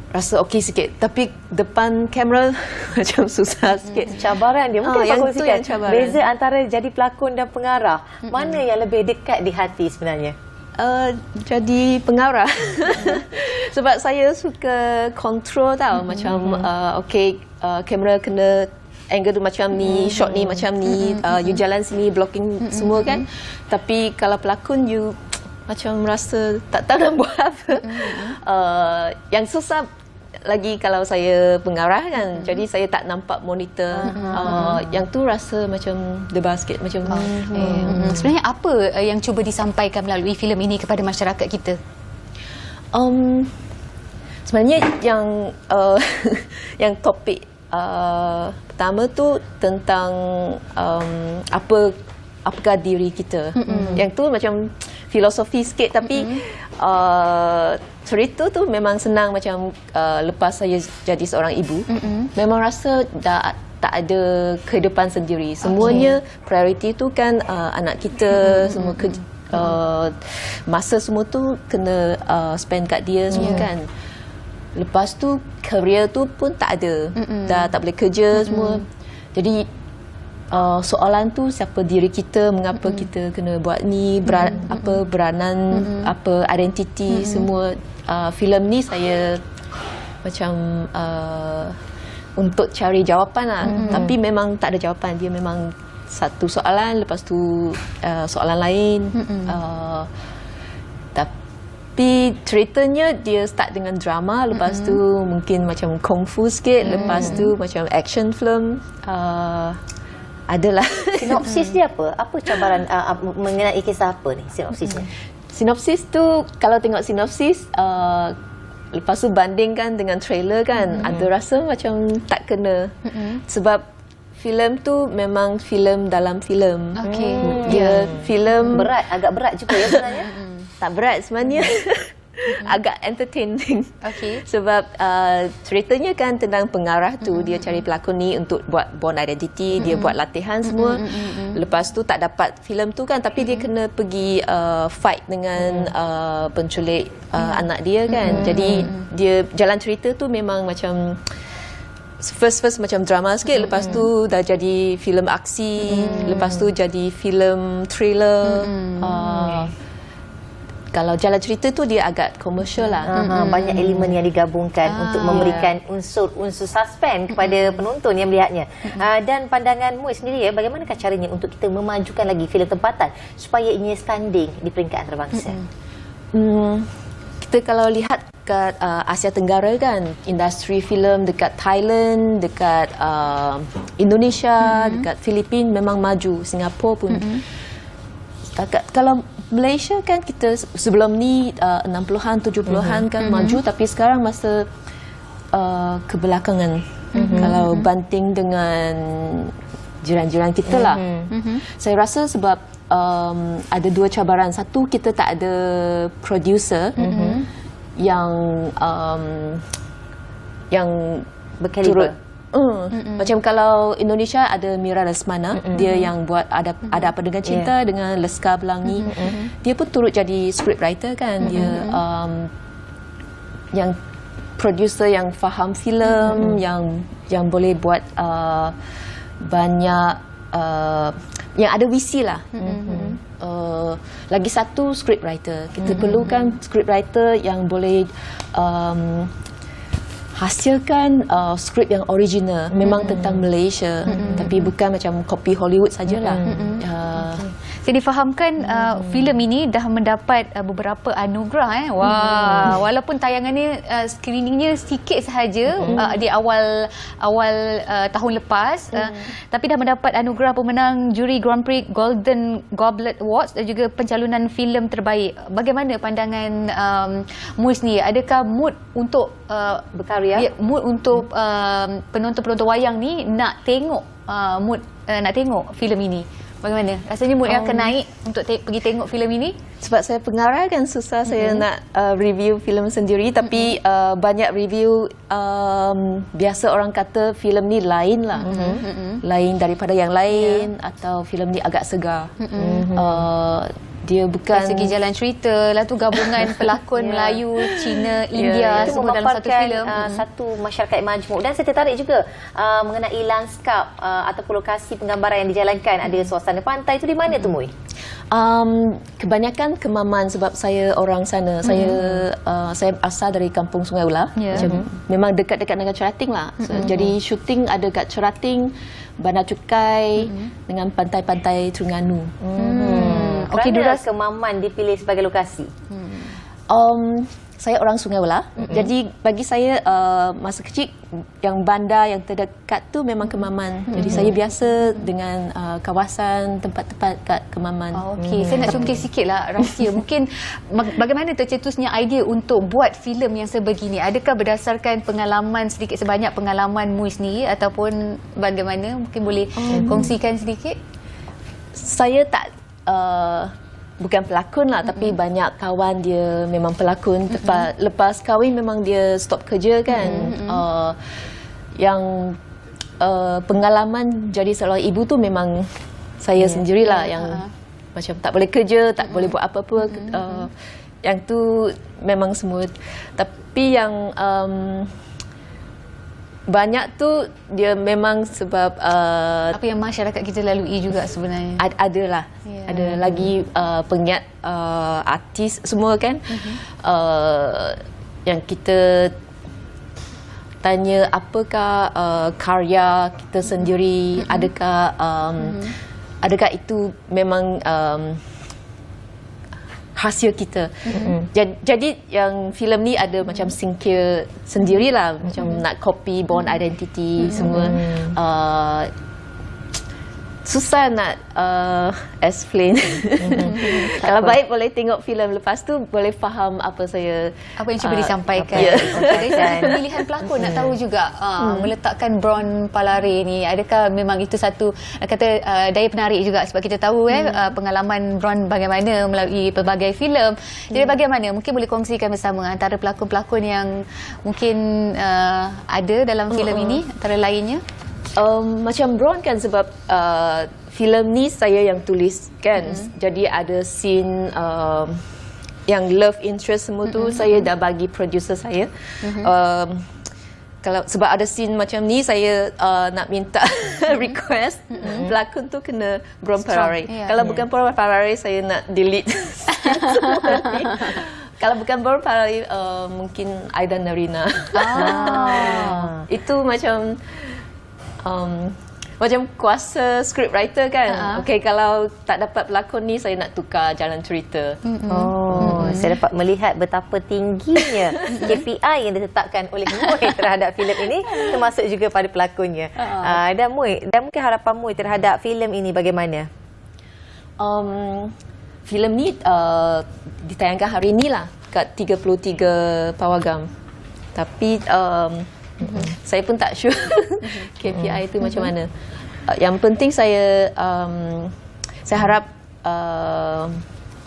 rasa okey sikit. Tapi depan kamera macam susah sikit. Cabaran dia. Mungkin yang tu yang cabaran. Beza antara jadi pelakon dan pengarah. Mana yang lebih dekat di hati sebenarnya? Jadi pengarah. Sebab saya suka control tau. Macam okey, kamera kena angle tu macam ni, shot ni macam ni, you jalan sini, blocking semua kan. Tapi kalau pelakon, you macam rasa tak tahu nak buat apa. Yang susah lagi kalau saya pengarah kan, jadi saya tak nampak monitor. Yang tu rasa macam debar sikit. Macam sebenarnya apa yang cuba disampaikan melalui filem ini kepada masyarakat kita? Sebenarnya yang yang topik pertama tu tentang apakah diri kita. Yang tu macam filosofi sikit, tapi cerita tu memang senang. Macam lepas saya jadi seorang ibu, memang rasa dah tak ada kehidupan sendiri. Semuanya priority tu kan anak kita, semua masa semua tu kena spend kat dia semua kan. Lepas tu career tu pun tak ada, dah tak boleh kerja semua. Jadi soalan tu siapa diri kita, mengapa kita kena buat ni, apa beranan, apa identiti semua. Filem ni saya macam untuk cari jawapan lah. Tapi memang tak ada jawapan. Dia memang satu soalan, lepas tu soalan lain. Tapi ceritanya dia start dengan drama, lepas tu mungkin macam kungfu sikit, lepas tu macam action film. Adalah. Sinopsis dia apa? Apa cabaran mengenai kisah apa ni sinopsisnya? Sinopsis tu kalau tengok sinopsis lepas tu bandingkan dengan trailer kan, ada rasa macam tak kena. Sebab filem tu memang filem dalam filem. Dia filem berat, agak berat juga ya sebenarnya. Tak berat sebenarnya. Agak entertaining. Sebab ceritanya kan tentang pengarah tu, dia cari pelakon ni untuk buat Born Identity, dia buat latihan semua. Lepas tu tak dapat filem tu kan, tapi dia kena pergi fight dengan penculik anak dia kan. Jadi dia jalan cerita tu memang macam first macam drama sikit, lepas tu dah jadi filem aksi, lepas tu jadi filem thriller. Kalau jalan cerita tu dia agak komersial lah. Banyak elemen yang digabungkan untuk memberikan unsur-unsur suspense kepada penonton yang melihatnya. Dan pandangan Moy sendiri ya, bagaimanakah caranya untuk kita memajukan lagi filem tempatan supaya ianya standing di peringkat antarabangsa? Kita kalau lihat dekat Asia Tenggara kan, industri filem dekat Thailand, dekat Indonesia, dekat Filipina memang maju, Singapura pun. Kalau Malaysia kan kita sebelum ni 60-an 70-an kan maju, tapi sekarang masa kebelakangan kalau banting dengan jiran-jiran kita lah. Saya rasa sebab ada dua cabaran. Satu, kita tak ada producer yang berkaliber. Macam kalau Indonesia ada Mira Lesmana, dia yang buat ada apa dengan cinta dengan Leskar Pelangi. Dia pun turut jadi scriptwriter kan. Dia yang producer yang faham filem, yang boleh buat banyak yang ada visi lah. Lagi satu, scriptwriter. Kita perlukan scriptwriter yang boleh hasilkan skrip yang original, memang tentang Malaysia, tapi bukan macam copy Hollywood sajalah. Saya difahamkan filem ini dah mendapat beberapa anugerah. Wah, walaupun tayangannya screeningnya sikit sahaja di awal tahun lepas, tapi dah mendapat anugerah pemenang juri Grand Prix Golden Goblet Awards dan juga pencalonan filem terbaik. Bagaimana pandangan Muiz ni? Adakah mood untuk berkarya? Mood untuk penonton-penonton wayang ni nak tengok nak tengok filem ini? Bagaimana? Rasanya mood akan naik untuk pergi tengok filem ini? Sebab saya pengarah kan susah saya nak review filem sendiri, tapi banyak review biasa orang kata filem ni lain lah. Lain daripada yang lain, atau filem ni agak segar. Dia bukan dari segi jalan cerita, lah tu gabungan pelakon Melayu, Cina, India semua dalam satu filem. Satu masyarakat yang majmuk. Dan saya tertarik juga mengenai lanskap ataupun lokasi penggambaran yang dijalankan. Ada suasana pantai tu di mana tu, Mui? Kebanyakan Kemaman sebab saya orang sana. Saya asal dari kampung Sungai Ular. Memang dekat-dekat dengan Cerating lah. Jadi syuting ada kat Cerating, Bandar Cukai dengan pantai-pantai Terengganu. Kerana Kemaman dipilih sebagai lokasi? Saya orang Sungai Ular. Jadi bagi saya masa kecil yang bandar yang terdekat tu memang Kemaman. Jadi saya biasa dengan kawasan tempat-tempat kat Kemaman. Okey, saya nak congkak sikitlah rahsia. Mungkin bagaimana tercetusnya idea untuk buat filem yang sebegini? Adakah berdasarkan pengalaman sedikit sebanyak pengalaman Muiz sendiri ataupun bagaimana? Mungkin boleh kongsikan sedikit? Saya tak bukan pelakon lah, tapi banyak kawan dia memang pelakon. Lepas kahwin memang dia stop kerja kan. Yang pengalaman jadi seorang ibu tu memang saya sendirilah yang macam tak boleh kerja, tak boleh buat apa-apa. Yang tu memang semua. Tapi yang banyak tu dia memang sebab apa yang masyarakat kita lalui juga sebenarnya. Adalah. Ada lagi pengiat artis semua kan. Yang kita tanya apakah karya kita sendiri, adakah itu memang hasil kita. Jadi yang filem ni ada macam singkir sendirilah, macam nak copy Born Identity semua. Susah nak explain. Kalau baik boleh tengok filem lepas tu boleh faham apa yang cuba disampaikan. Dari segi pemilihan pelakon nak tahu juga meletakkan Bron Palare ni, adakah memang itu satu kata daya penarik juga sebab kita tahu pengalaman Bron bagaimana melalui pelbagai filem. Jadi bagaimana mungkin boleh kongsikan bersama antara pelakon-pelakon yang mungkin ada dalam filem ini antara lainnya? Macam Bron kan sebab filem ni saya yang tulis kan. Jadi ada scene yang love interest semua tu saya dah bagi producer saya. Kalau sebab ada scene macam ni saya nak minta request pelakon tu kena Bron Palare. Kalau bukan Bron Palare saya nak delete semua ni. Kalau bukan Bron Palare mungkin Aida Narina. Itu macam macam kuasa scriptwriter kan. Okey, kalau tak dapat pelakon ni saya nak tukar jalan cerita. Saya dapat melihat betapa tingginya KPI yang ditetapkan oleh Mui terhadap filem ini, termasuk juga pada pelakonnya. Dan mungkin harapan Mui terhadap filem ini bagaimana? Filem ni ditayangkan hari ini lah kat 33 pawagam. Tapi saya pun tak sure KPI itu macam mana. Yang penting saya harap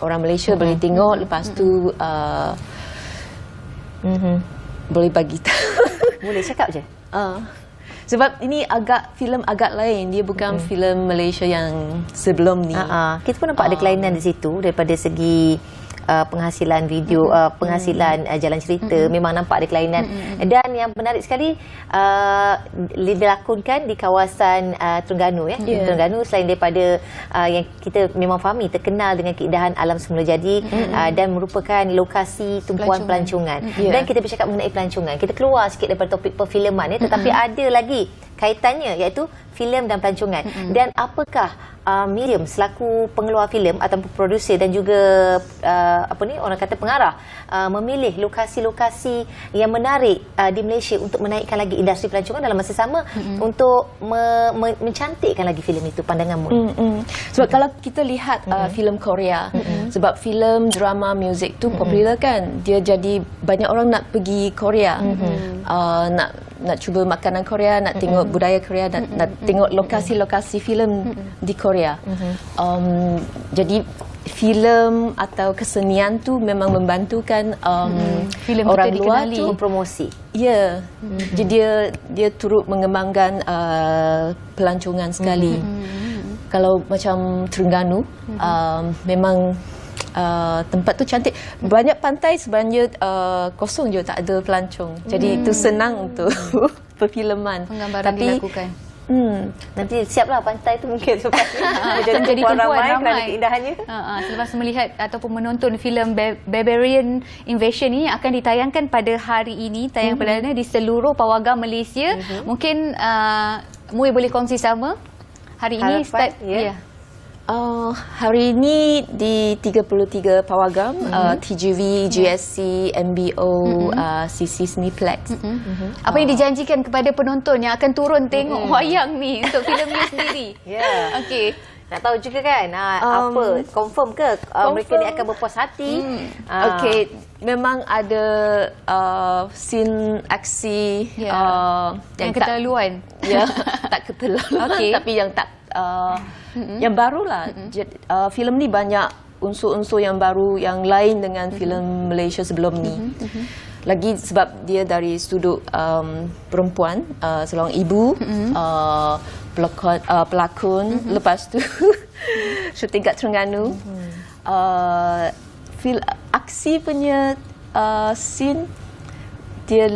orang Malaysia boleh tengok, lepas tu boleh bagi tahu. Boleh cakap je. Sebab ini filem agak lain, dia bukan filem Malaysia yang sebelum ni. Kita pun nampak ada kelainan di situ daripada segi penghasilan video, penghasilan jalan cerita, memang nampak ada kelainan. Dan yang menarik sekali dilakonkan di kawasan Terengganu ya. Terengganu selain daripada yang kita memang fahami terkenal dengan keindahan alam semula jadi dan merupakan lokasi tumpuan pelancongan. Dan kita bercakap mengenai pelancongan, kita keluar sikit daripada topik perfilman ya, tetapi ada lagi kaitannya iaitu filem dan pelancongan. Dan apakah Miriam selaku pengeluar filem ataupun produser dan juga orang kata pengarah memilih lokasi-lokasi yang menarik di Malaysia untuk menaikkan lagi industri pelancongan dalam masa sama untuk mencantikkan lagi filem itu, pandanganmu? Sebab kalau kita lihat filem Korea, sebab filem, drama, muzik tu popular kan, dia jadi banyak orang nak pergi Korea, nak cuba makanan Korea, nak tengok budaya Korea, nak tengok lokasi-lokasi filem di Korea. Jadi filem atau kesenian tu memang membantukan orang luar tu promosi. Ya, jadi dia turut mengembangkan pelancongan sekali. Kalau macam Terengganu, memang tempat tu cantik. Banyak pantai sebenarnya kosong je, tak ada pelancong. Jadi itu senang untuk perfilman. Penggambaran dilakukan. Nanti siaplah pantai tu mungkin sebab jadi tumpuan ramai keindahannya. Selepas melihat ataupun menonton filem Barbarian Invasion ini akan ditayangkan pada hari ini, tayang perdana di seluruh pawagam Malaysia. Mungkin Mui boleh kongsi sama hari ini start hari ini di 33 pawagam, TGV, GSC, MBO, CC Cineplex. Apa yang dijanjikan kepada penonton yang akan turun tengok wayang ni untuk filem ni sendiri? Okey. Nak tahu juga kan apa confirm ke mereka ni akan berpuas hati? Okey, memang ada scene aksi yang keterlaluan. Tak keterlaluan, tapi yang tak yang barulah. Filem ni banyak unsur-unsur yang baru, yang lain dengan filem Malaysia sebelum ni. Lagi sebab dia dari sudut perempuan, seorang ibu, pelakon, lepas tu syuting kat Terengganu. Aksi punya scene, dia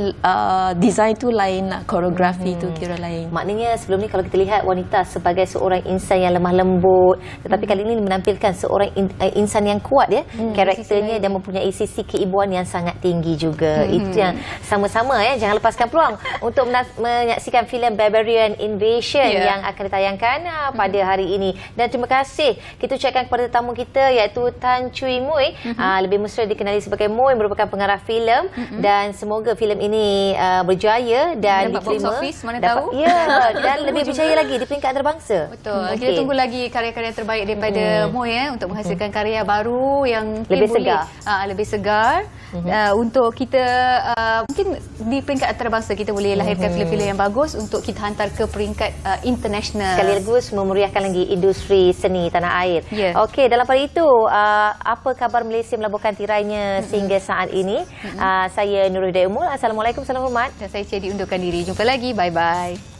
design tu lain lah, koreografi tu kira lain. Maknanya sebelum ni kalau kita lihat wanita sebagai seorang insan yang lemah lembut, tetapi kali ini menampilkan seorang insan yang kuat ya, karakternya dan mempunyai sisi keibuan yang sangat tinggi juga. Itu yang sama-sama ya, jangan lepaskan peluang untuk menyaksikan filem Barbarian Invasion yang akan ditayangkan pada hari ini. Dan terima kasih kita ucapkan kepada tetamu kita iaitu Tan Chui Mui, lebih mesra dikenali sebagai Mui, merupakan pengarah filem, dan semoga filem ini berjaya dan diterima, box office, mana tahu. Dan lebih berjaya lagi di peringkat antarabangsa. Betul. Kita tunggu lagi karya-karya terbaik daripada Mui untuk menghasilkan karya baru yang lebih segar. Lebih segar. Untuk kita mungkin di peringkat antarabangsa kita boleh lahirkan filem-filem yang bagus untuk kita hantar ke peringkat international. Sekaligus memeriahkan lagi industri seni tanah air. Okey, dalam pada itu apa khabar Malaysia melabuhkan tirainya sehingga saat ini? Saya Nurul Hidayat Umul. Assalamualaikum, salam hormat. Dan saya Cedi undurkan diri. Jumpa lagi. Bye-bye.